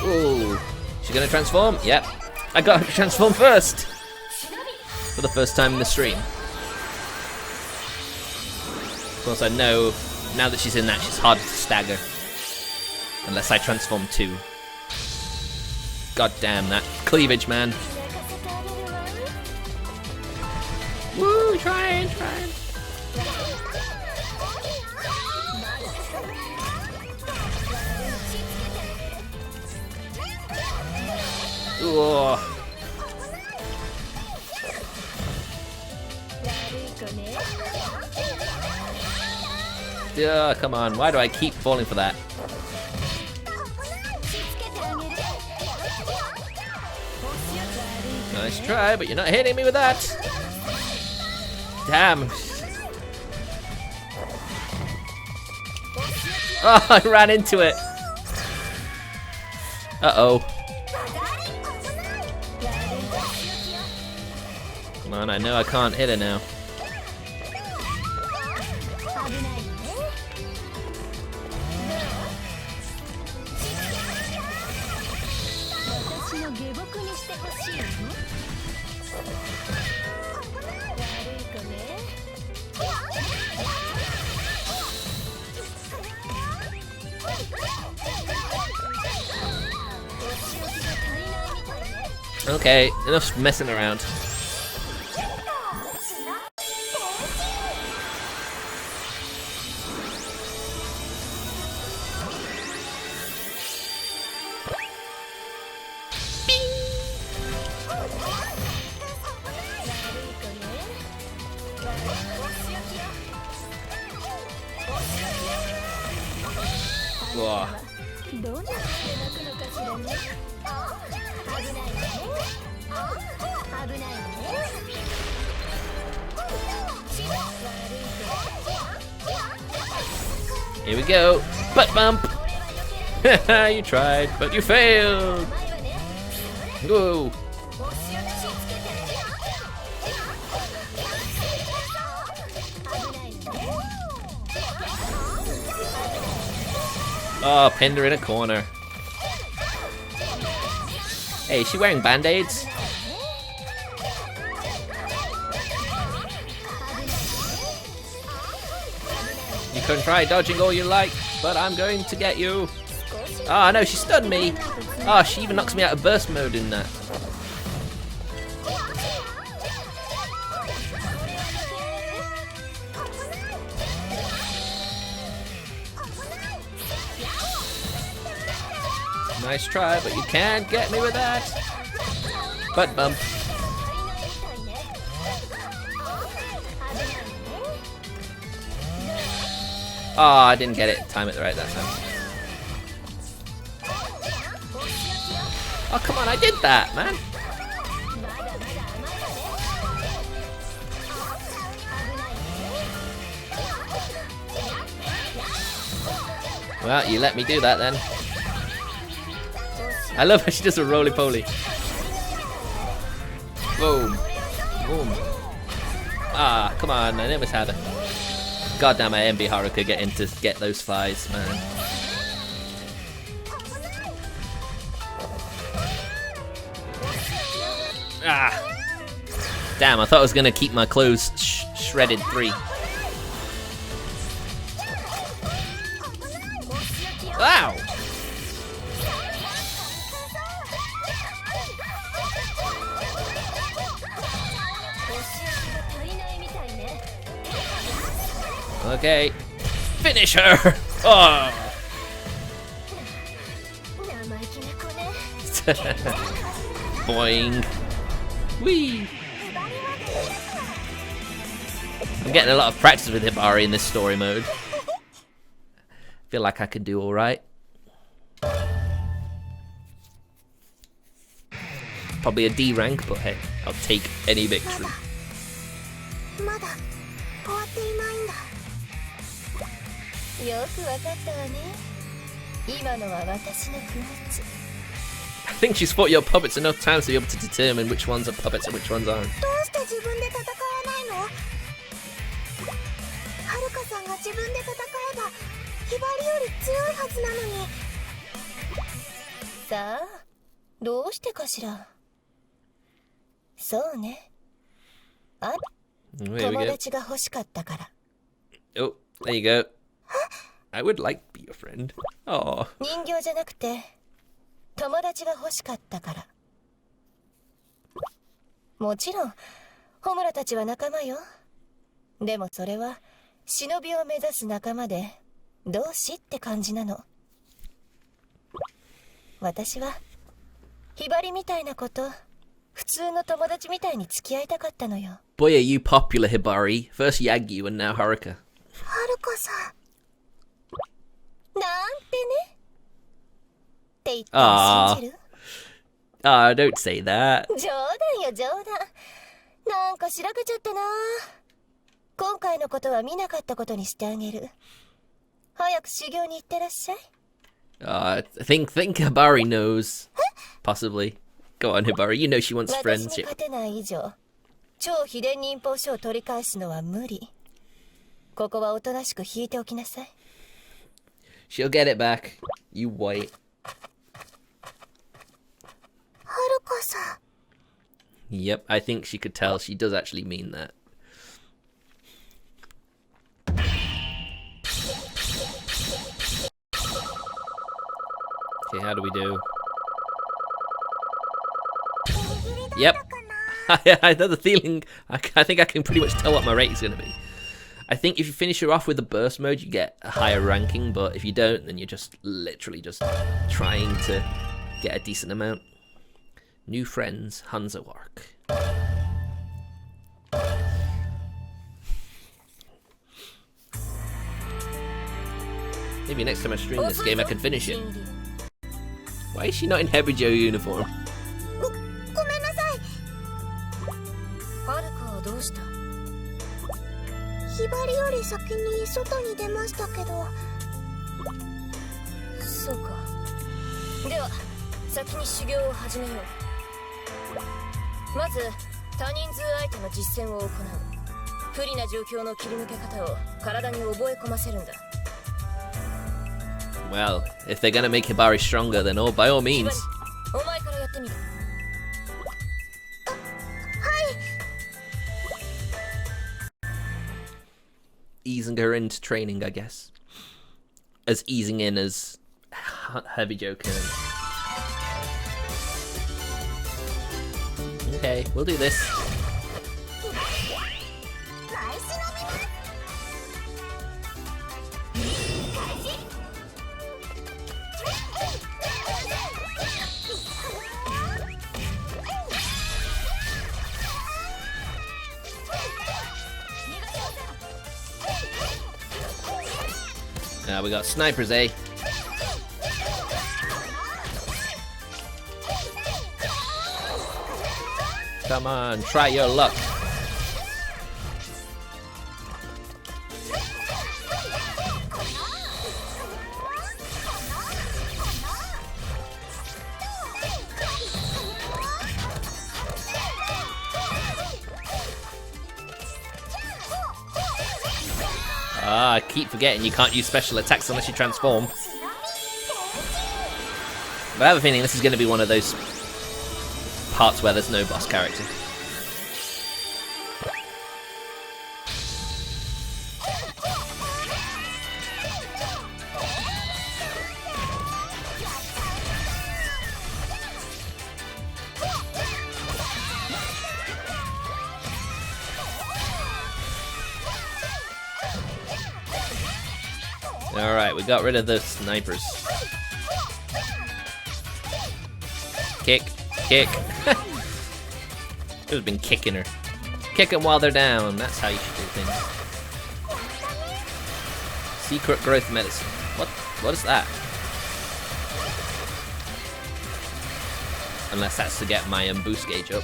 Ooh. She gonna transform? Yep. I got her to transform first! For the first time in the stream. Of course, I know now that she's in that, she's harder to stagger. Unless I transform too. God damn that cleavage, man. Woo, trying. Ooh. Yeah, come on. Why do I keep falling for that? Nice try, but you're not hitting me with that. Damn. Oh, I ran into it. Uh-oh. Come on, I know I can't hit her now. Okay, enough messing around. Whoa. Here we go. Butt bump. You tried, but you failed. Whoa. Oh, pinned her in a corner. Hey, is she wearing band-aids? You can try dodging all you like, but I'm going to get you. Oh no, she stunned me. Oh, she even knocks me out of burst mode in that. Nice try, but you can't get me with that. Butt bump. Oh, I didn't get it. Time it right that time. Oh, come on, I did that, man. Well, you let me do that then. I love how she does a roly-poly. Boom. Boom. Ah, come on, I almost had her. God damn, I envy Haruka getting to get those fights, man. Ah. Damn, I thought I was gonna keep my clothes shredded 3. Wow! Okay. Finish her! Oh! Boing. Whee! I'm getting a lot of practice with Hibari in this story mode. Feel like I can do alright. Probably a D rank, but hey, I'll take any victory. I think she's fought your puppets enough times to be able to determine which ones are puppets and which ones aren't. There we go. Oh, there you go. I would like to be your friend. Oh. 人形じゃなくて友達が欲しかったから。もちろんホムラたちは仲間よ。でもそれは忍びを目指す仲間で同志って感じなの。私はひばりみたいなこと普通の友達みたいに付き合いたかったのよ。Boy, are you popular, Hibari. First Yagyu and now Haruka. はるかさん。なんてね。って言ったら信じる？ don't say that. 冗談よ冗談。なんかしらけちゃったな。今回のことは見なかったことにしてあげる。早く修行に行ってらっしゃい。I think Hibari knows. Possibly. Go on, Hibari. You know she wants 私 friendship. に勝てない以上、超秘伝忍法書を取り返すのは無理。ここはおとなしく引いておきなさい。She'll get it back. You wait. はるかさん。 Yep, I think she could tell. She does actually mean that. Okay, how do we do? Yep. I had the feeling. I think I can pretty much tell what my rate is going to be. I think if you finish her off with the burst mode, you get a higher ranking, but if you don't, then you're just literally just trying to get a decent amount. New friends, Hanzo arc. Maybe next time I stream this game, I can finish it. Why is she not in Hebijo uniform? ごめんなさい。はるかはどうした？ひばりより先に外に出ましたけど。そうか。では先に修行を始めよう。まず多人数相手の実践を行う。不利な状況の切り抜け方を体に覚え込ませるんだ。Well, if they're gonna make Hibari stronger, then by all means. お前からやってみる。Easing her into training, I guess. As easing in as Hebijo can. Okay, we'll do this. Now we got snipers, eh? Come on, try your luck. Ah, I keep forgetting you can't use special attacks unless you transform. But I have a feeling this is going to be one of those parts where there's no boss character. Alright, we got rid of the snipers. Kick, kick. Who's been kicking her? Kick them while they're down. That's how you should do things. Secret growth medicine. What is that? Unless that's to get my boost gauge up.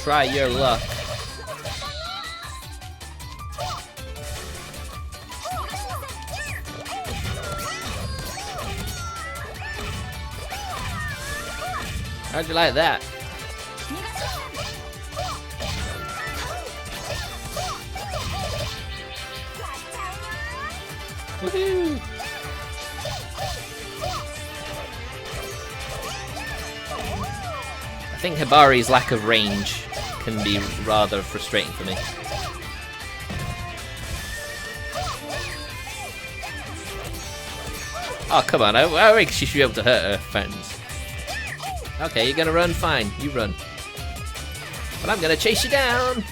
Try your luck. How'd you like that? Woohoo! I think Hibari's lack of range can be rather frustrating for me. Oh, come on, I think she should be able to hurt her friends. Okay, you're gonna run? Fine, you run. But I'm gonna chase you down!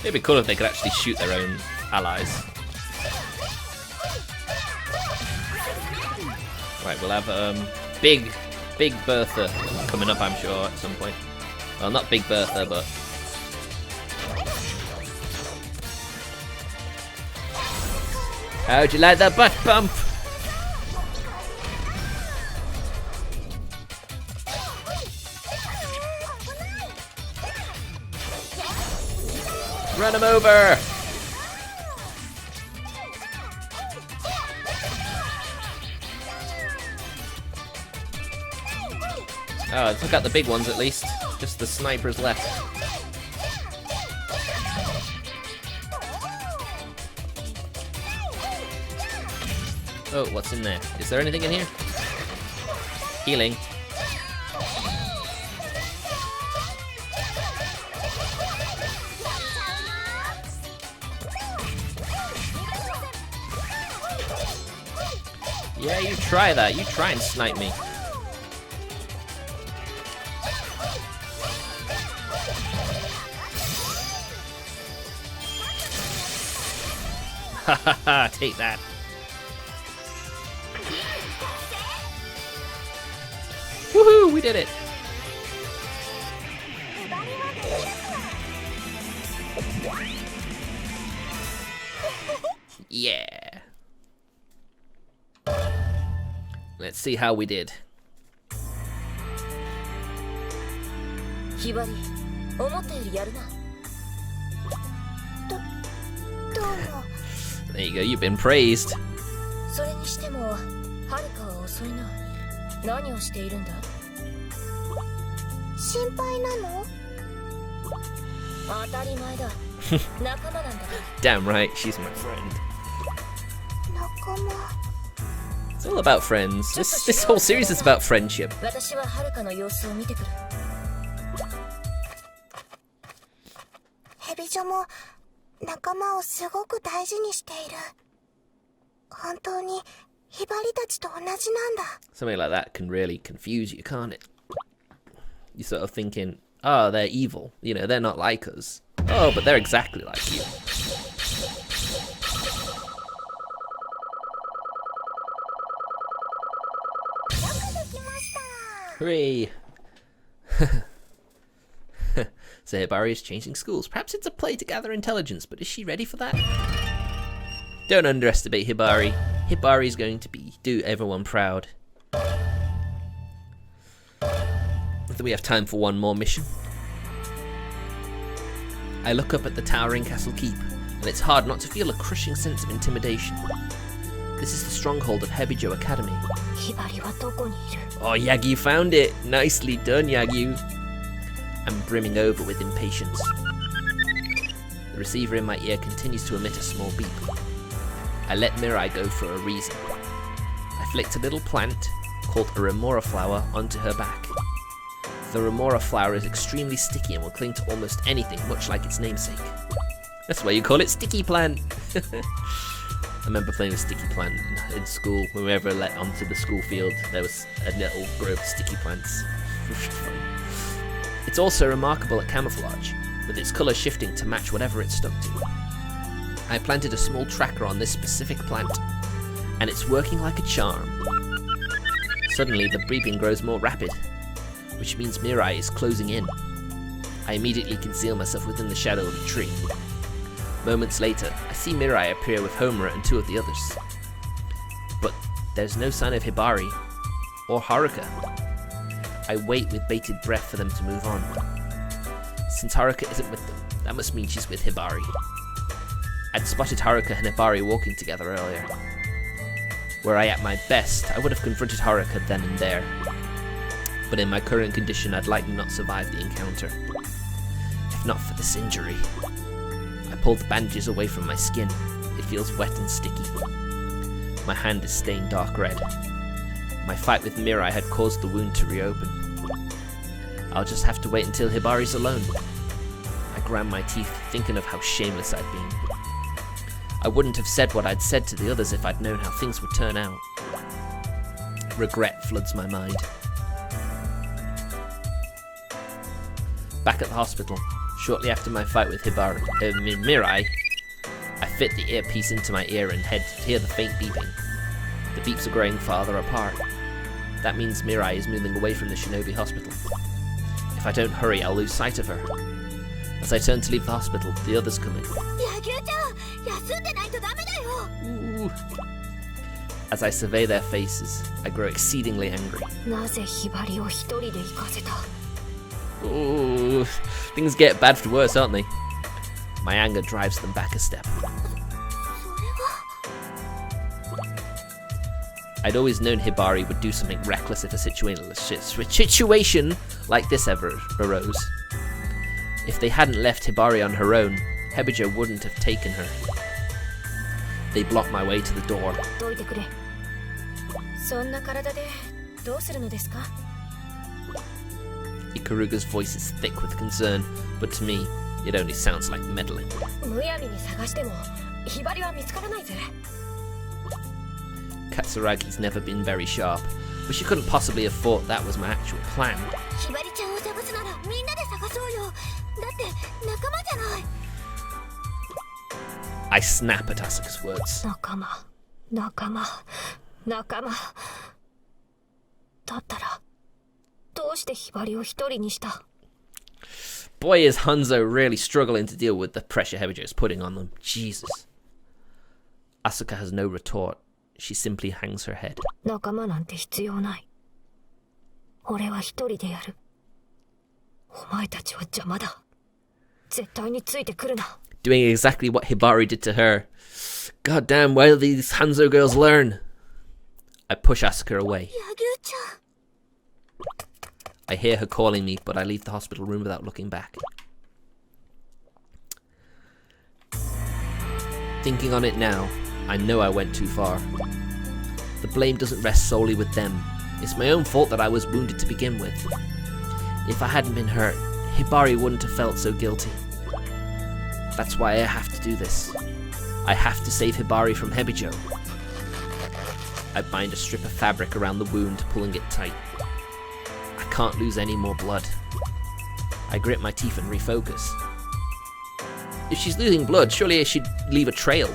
It'd be cool if they could actually shoot their own allies. Right, we'll have Big Bertha coming up, I'm sure, at some point. Well, not Big Bertha, but... How'd you like that butt bump? Run him over! Oh, I took out the big ones at least. Just the snipers left. Oh, what's in there? Is there anything in here? Healing. Yeah, you try that. You try and snipe me. Hahaha, take that. Woohoo, we did it. Yeah. Let's see how we did. Hibari, 思ったよりやるな。どうも。 There you go, you've been praised. それにしても、はるかは遅いな。何をしているんだ？心配なの？当たり前だ。仲間なんだ。Damn right, she's my friend. 仲間。 It's all about friends. This whole series is about friendship. 私ははるかの様子を見てくる。ヘビジョも仲間をすごく大事にしている。本当にヒバリたちと同じなんだ。 Something like that can really confuse you, can't it? You're sort of thinking, oh, they're evil. You know, they're not like us. Oh, but they're exactly like you. Hooray! So Hibari is changing schools. Perhaps it's a play to gather intelligence, but is she ready for that? Don't underestimate Hibari. Hibari is going to do everyone proud. that we have time for one more mission. I look up at the towering castle keep, and it's hard not to feel a crushing sense of intimidation. This is the stronghold of Hebijo Academy. ヒバリはどこにいる? Oh, Yagyu found it! Nicely done, Yagyu! I'm brimming over with impatience. The receiver in my ear continues to emit a small beep. I let Mirai go for a reason. I flicked a little plant, called a remora flower, onto her back. The remora flower is extremely sticky and will cling to almost anything, much like its namesake. That's why you call it Sticky Plant! I remember playing with Sticky Plant in school. When we ever let onto the school field, there was a little grove of sticky plants. It's also remarkable at camouflage, with its colour shifting to match whatever it's stuck to. I planted a small tracker on this specific plant, and it's working like a charm. Suddenly, the beeping grows more rapid, which means Mirai is closing in. I immediately conceal myself within the shadow of a tree. Moments later, I see Mirai appear with Homura and two of the others. But there's no sign of Hibari or Haruka. I wait with bated breath for them to move on. Since Haruka isn't with them, that must mean she's with Hibari. I'd spotted Haruka and Hibari walking together earlier. Were I at my best, I would have confronted Haruka then and there. But in my current condition, I'd likely not survive the encounter. If not for this injury. I pull the bandages away from my skin. It feels wet and sticky. My hand is stained dark red. My fight with Mirai had caused the wound to reopen. I'll just have to wait until Hibari's alone. I grind my teeth, thinking of how shameless I'd been. I wouldn't have said what I'd said to the others if I'd known how things would turn out. Regret floods my mind. Back at the hospital, shortly after my fight with Mirai, I fit the earpiece into my ear and hear the faint beeping. The beeps are growing farther apart. That means Mirai is moving away from the Shinobi hospital. If I don't hurry, I'll lose sight of her. As I turn to leave the hospital, the others come in. Ooh. As I survey their faces, I grow exceedingly angry. Ooh, things get bad for worse, aren't they? My anger drives them back a step. I'd always known Hibari would do something reckless if a situation like this ever arose. If they hadn't left Hibari on her own, Hebijo wouldn't have taken her. They blocked my way to the door. Ikaruga's voice is thick with concern, but to me, it only sounds like meddling. Katsuragi's never been very sharp, but she couldn't possibly have thought that was my actual plan. I snap at Asuka's words. Boy, is Hanzo really struggling to deal with the pressure Hebijo is putting on them. Jesus. Asuka has no retort. She simply hangs her head. Doing exactly what Hibari did to her. God damn, why do these Hanzo girls learn? I push Asuka away. I hear her calling me, but I leave the hospital room without looking back. Thinking on it now, I know I went too far. The blame doesn't rest solely with them. It's my own fault that I was wounded to begin with. If I hadn't been hurt, Hibari wouldn't have felt so guilty. That's why I have to do this. I have to save Hibari from Hebijo. I bind a strip of fabric around the wound, pulling it tight. I can't lose any more blood. I grit my teeth and refocus. If she's losing blood, surely she'd leave a trail.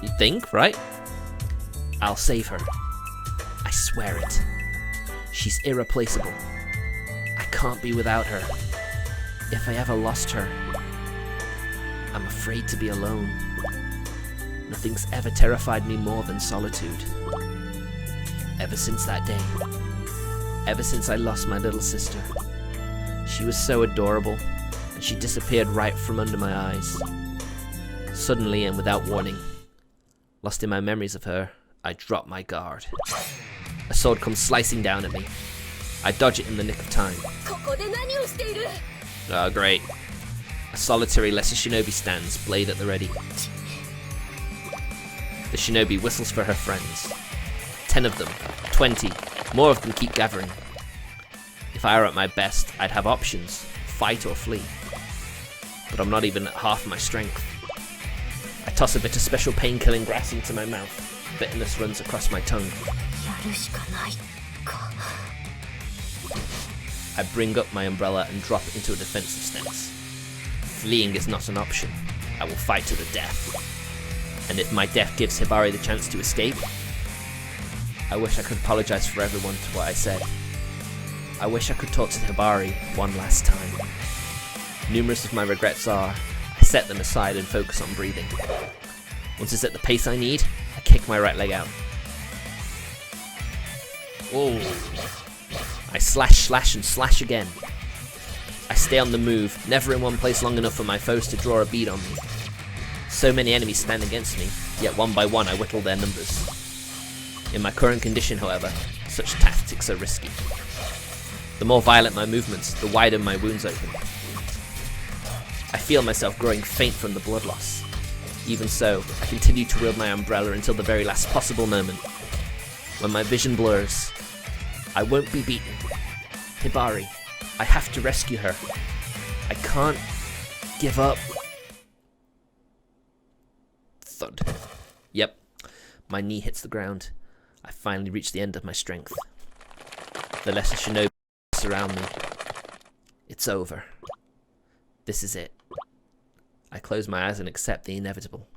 You'd think, right? I'll save her. I swear it. She's irreplaceable. I can't be without her. If I ever lost her, I'm afraid to be alone. Nothing's ever terrified me more than solitude. Ever since that day, ever since I lost my little sister. She was so adorable, and she disappeared right from under my eyes. Suddenly and without warning, lost in my memories of her, I drop my guard. A sword comes slicing down at me. I dodge it in the nick of time. Oh, great. A solitary lesser shinobi stands, blade at the ready. The shinobi whistles for her friends. 10 of them, 20, more of them keep gathering. If I were at my best, I'd have options, fight or flee. But I'm not even at half my strength. I toss a bit of special pain-killing grass into my mouth. Bitterness runs across my tongue. I bring up my umbrella and drop into a defensive stance. Fleeing is not an option. I will fight to the death. And if my death gives Hibari the chance to escape, I wish I could apologize for everyone to what I said. I wish I could talk to Hibari one last time. Numerous of my regrets are, I set them aside and focus on breathing. Once it's at the pace I need, I kick my right leg out. Oh! I slash, and slash again. I stay on the move, never in one place long enough for my foes to draw a bead on me. So many enemies stand against me, yet one by one I whittle their numbers. In my current condition, however, such tactics are risky. The more violent my movements, the wider my wounds open. I feel myself growing faint from the blood loss. Even so, I continue to wield my umbrella until the very last possible moment. When my vision blurs, I won't be beaten. Hibari, I have to rescue her. I can't give up. Thud. Yep, my knee hits the ground. I finally reach the end of my strength. The lesser shinobi surround me. It's over. This is it. I close my eyes and accept the inevitable.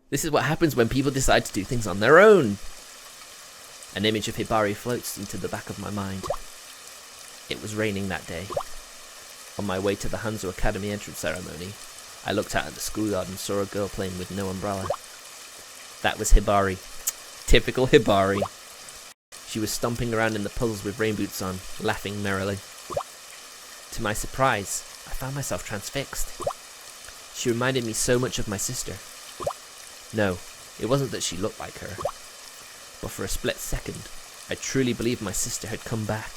This is what happens when people decide to do things on their own. An image of Hibari floats into the back of my mind. It was raining that day. On my way to the Hanzo Academy entrance ceremony, I looked out at the schoolyard and saw a girl playing with no umbrella. That was Hibari. Typical Hibari. She was stomping around in the puddles with rain boots on, laughing merrily. To my surprise, I found myself transfixed. She reminded me so much of my sister. No, it wasn't that she looked like her. But for a split second, I truly believed my sister had come back.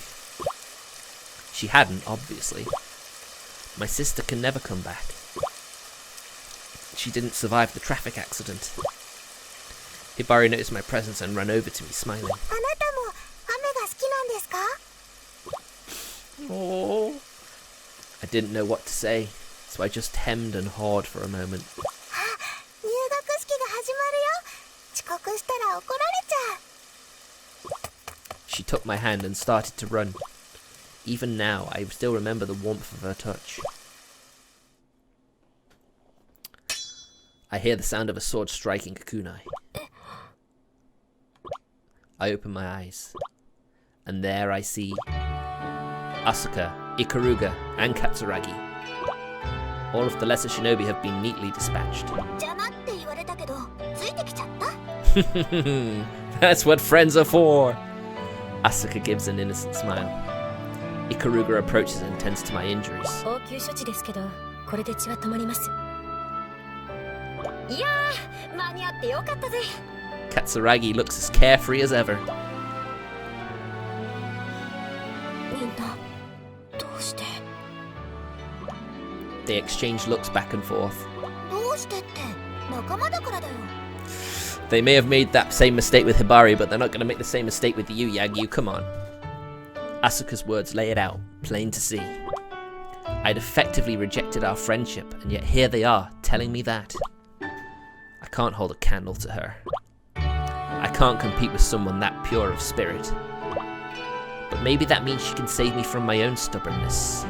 She hadn't, obviously. My sister can never come back. She didn't survive the traffic accident. Hibari noticed my presence and ran over to me, smiling. Oh. I didn't know what to say, so I just hemmed and hawed for a moment. She took my hand and started to run. Even now, I still remember the warmth of her touch. I hear the sound of a sword striking a kunai. I open my eyes, and there I see Asuka, Ikaruga, and Katsuragi. All of the lesser shinobi have been neatly dispatched. That's what friends are for! Asuka gives an innocent smile. Ikaruga approaches and tends to my injuries. Katsuragi looks as carefree as ever. They exchange looks back and forth. They may have made that same mistake with Hibari, but they're not going to make the same mistake with you, Yagyu, come on. Asuka's words lay it out, plain to see. I'd effectively rejected our friendship, and yet here they are, telling me that. I can't hold a candle to her. I can't compete with someone that pure of spirit. But maybe that means she can save me from my own stubbornness.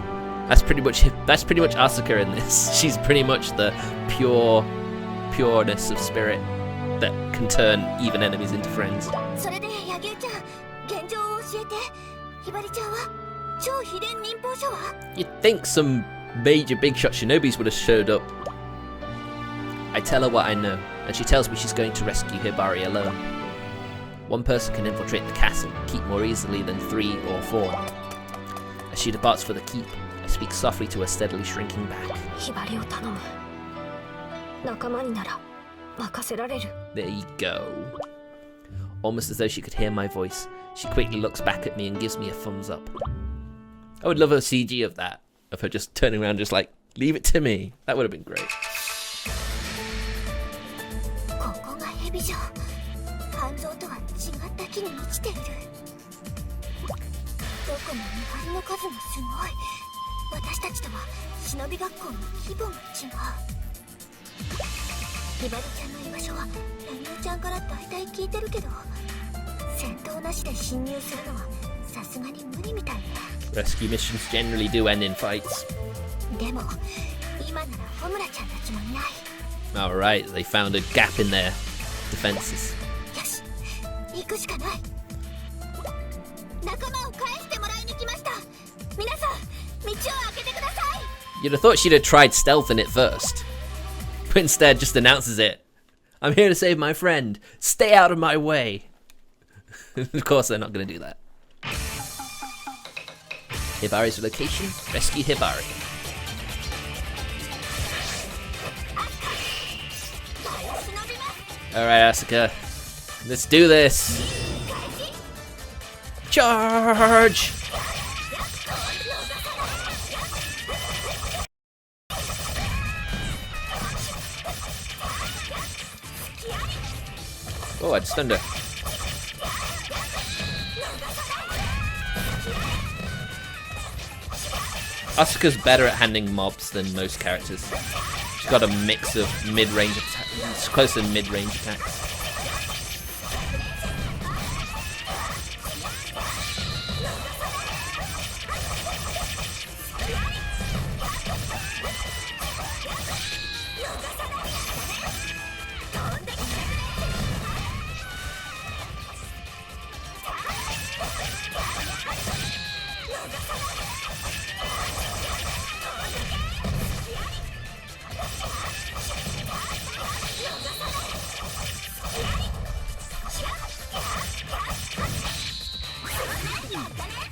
That's pretty much Asuka in this. She's pretty much the pureness of spirit that can turn even enemies into friends. You'd think some major big shot shinobis would have showed up. I tell her what I know. and she tells me she's going to rescue Hibari alone. One person can infiltrate the castle, keep more easily than 3 or 4. As she departs for the keep, I speak softly to her, steadily shrinking back. Hibariを頼む。仲間になら任せられる。 There you go. Almost as though she could hear my voice, she quickly looks back at me and gives me a thumbs up. I would love a CG of that, of her just turning around just like, leave it to me. That would have been great. ここがヘビ城。半蔵とは違った木に満ちている。どこも見張りの数がすごい。私たちとは忍び学校の規模が違う。ひばりちゃんの居場所はラミオちゃんから大体聞いてるけど、戦闘なしで侵入するのはさすがに無理みたいね。 Rescue missions generally do end in fights. でも今ならホムラちゃんたちもいない。 Alright, they found a gap in their defenses. よし、行くしかない。仲間を返してもらいに来ました。皆さん、道を開けてください。 You'd have thought she'd have tried stealthing it first. But instead just announces it. I'm here to save my friend. Stay out of my way. Of course they're not going to do that. Hibari's location. Rescue Hibari. Alright, Asuka. Let's do this. Charge! Oh, I just stunned her. Asuka's better at handling mobs than most characters. She's got a mix of mid-range attacks, close to mid-range attacks.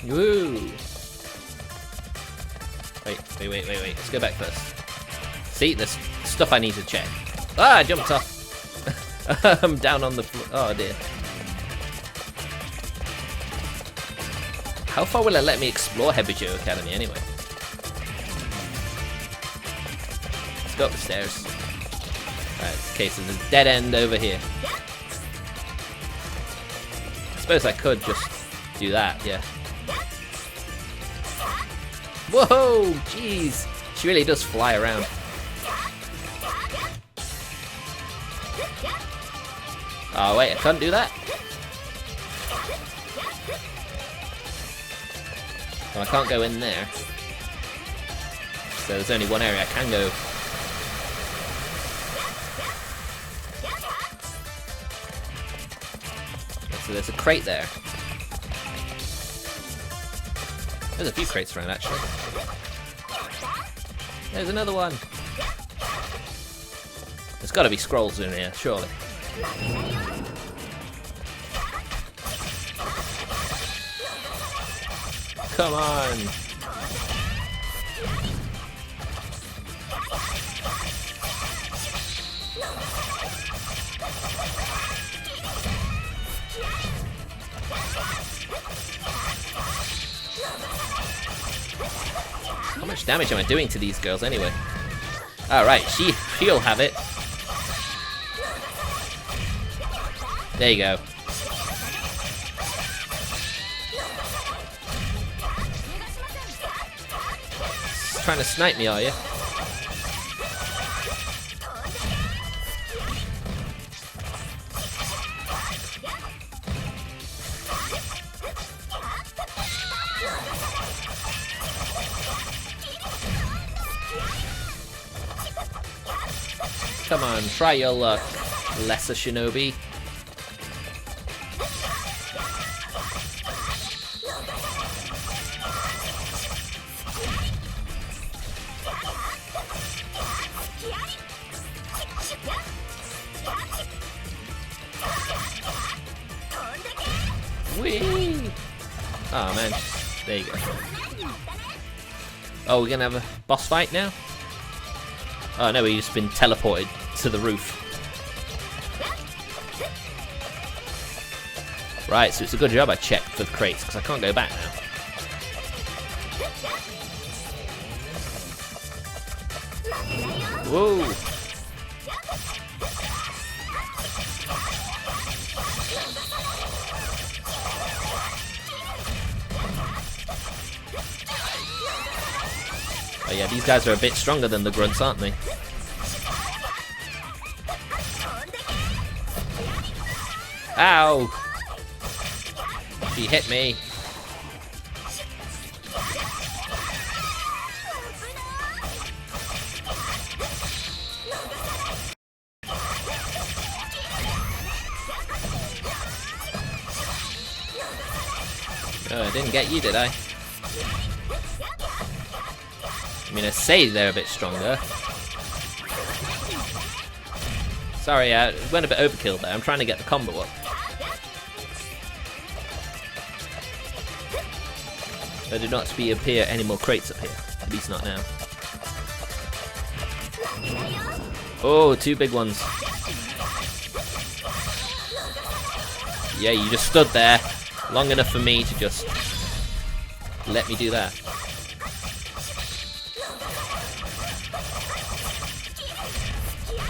Woo! Wait. Let's go back first. See, there's stuff I need to check. Ah, I jumped off. I'm down on the floor. Oh dear. How far will it let me explore Hebijo Academy anyway? Let's go up the stairs. Alright, okay, so there's a dead end over here. I suppose I could just do that, yeah. Whoa, jeez. She really does fly around. Oh wait, I can't do that? Well, I can't go in there. So there's only one area I can go. So there's a crate there. There's a few crates around, actually. There's another one. There's got to be scrolls in here, surely. Come on. How much damage am I doing to these girls anyway? Alright, she'll have it. There you go. Trying to snipe me, are you? Come on, try your luck, lesser shinobi. Whee! Oh man, there you go. Oh, we're gonna have a boss fight now? Oh no, we've just been teleported to the roof. Right, so it's a good job I checked for the crates, because I can't go back now. Whoa! Oh yeah, these guys are a bit stronger than the grunts, aren't they? Ow! She hit me. Oh, I didn't get you, did I? I mean, I say they're a bit stronger. Sorry, I went a bit overkill there. I'm trying to get the combo up. There do not appear any more crates up here. At least not now. Oh, 2 big ones. Yeah, you just stood there long enough for me to just let me do that.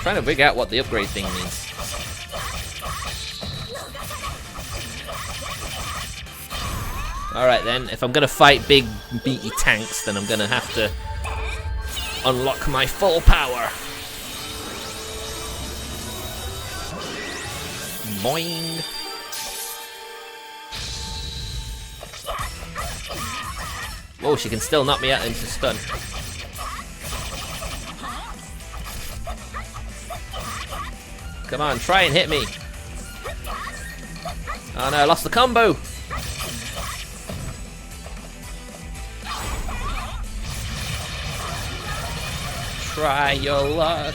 Trying to figure out what the upgrade thing means. Alright then, if I'm gonna fight big beefy tanks, then I'm gonna have to unlock my full power. Boing. Whoa, she can still knock me out into stun. Come on, try and hit me. Oh no, I lost the combo. Try your luck.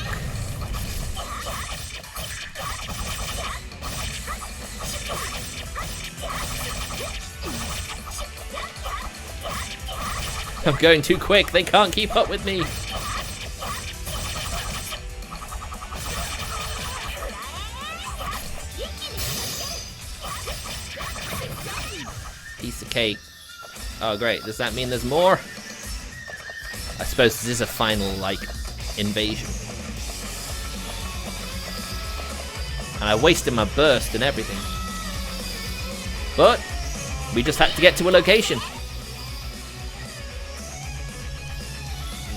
I'm going too quick, they can't keep up with me. Piece of cake. Oh great, does that mean there's more? I suppose this is a final, like, invasion. And I wasted my burst and everything. But we just had to get to a location.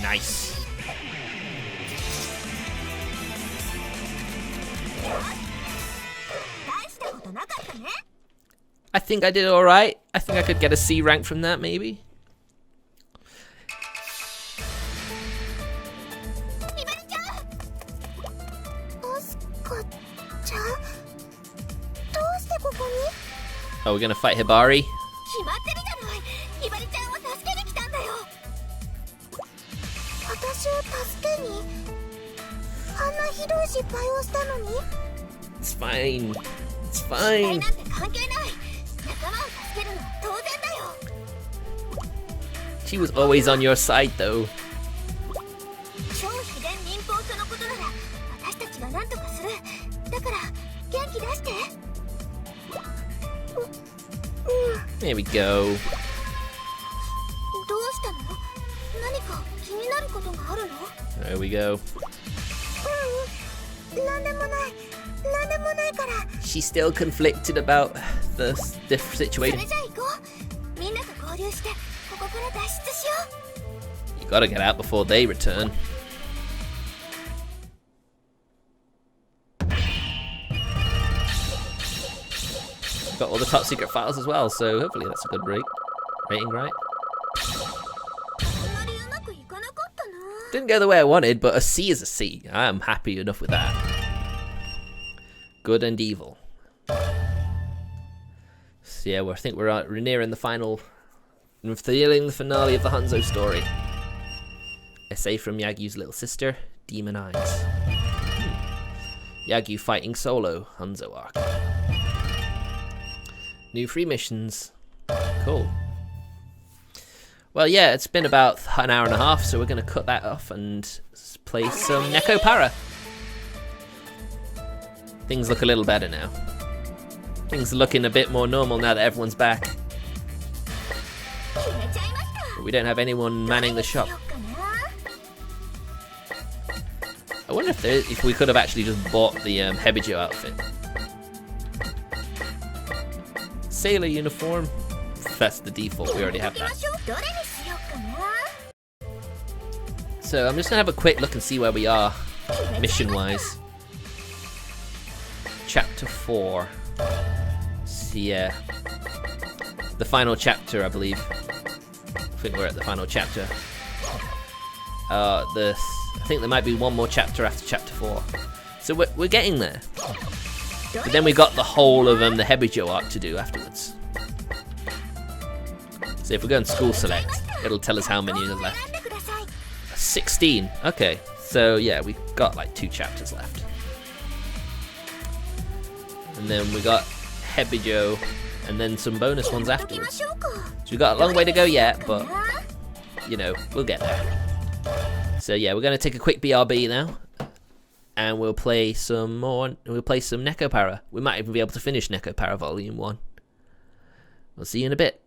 Nice. I think I did alright. I think I could get a C rank from that, maybe. Oh, we're gonna fight Hibari? It's fine. It's fine. She was always on your side, though. There we go. There we go. She's still conflicted about the situation. You gotta get out before they return. Got all the top secret files as well, so hopefully that's a good rating, right? Didn't go the way I wanted, but a C is a C. I am happy enough with that. Good and evil. So yeah, I think we're nearing the final, feeling the finale of the Hanzo story. Essay from Yagyu's little sister, Demon Eyes. Yagyu fighting solo, Hanzo arc. New free missions. Cool. Well, yeah, it's been about an hour and a half, so we're going to cut that off and play some Neko Para. Things look a little better now. Things are looking a bit more normal now that everyone's back. But we don't have anyone manning the shop. I wonder if we could have actually just bought the Hebijo outfit. Sailor uniform. That's the default, we already have that. So I'm just gonna have a quick look and see where we are, mission-wise. Chapter 4. So yeah, the final chapter, I believe. I think we're at the final chapter. I think there might be one more chapter after chapter 4. So we're getting there. But then we got the whole of the Hebijo arc to do afterwards. So if we go in school select, it'll tell us how many are left. 16. Okay, so yeah, we got like 2 chapters left. And then we got Hebijo, and then some bonus ones afterwards. So we got a long way to go yet, but you know, we'll get there. So yeah, we're gonna take a quick BRB now, and we'll play some more. We'll play some Neko Para. We might even be able to finish Neko Para Volume 1. We'll see you in a bit.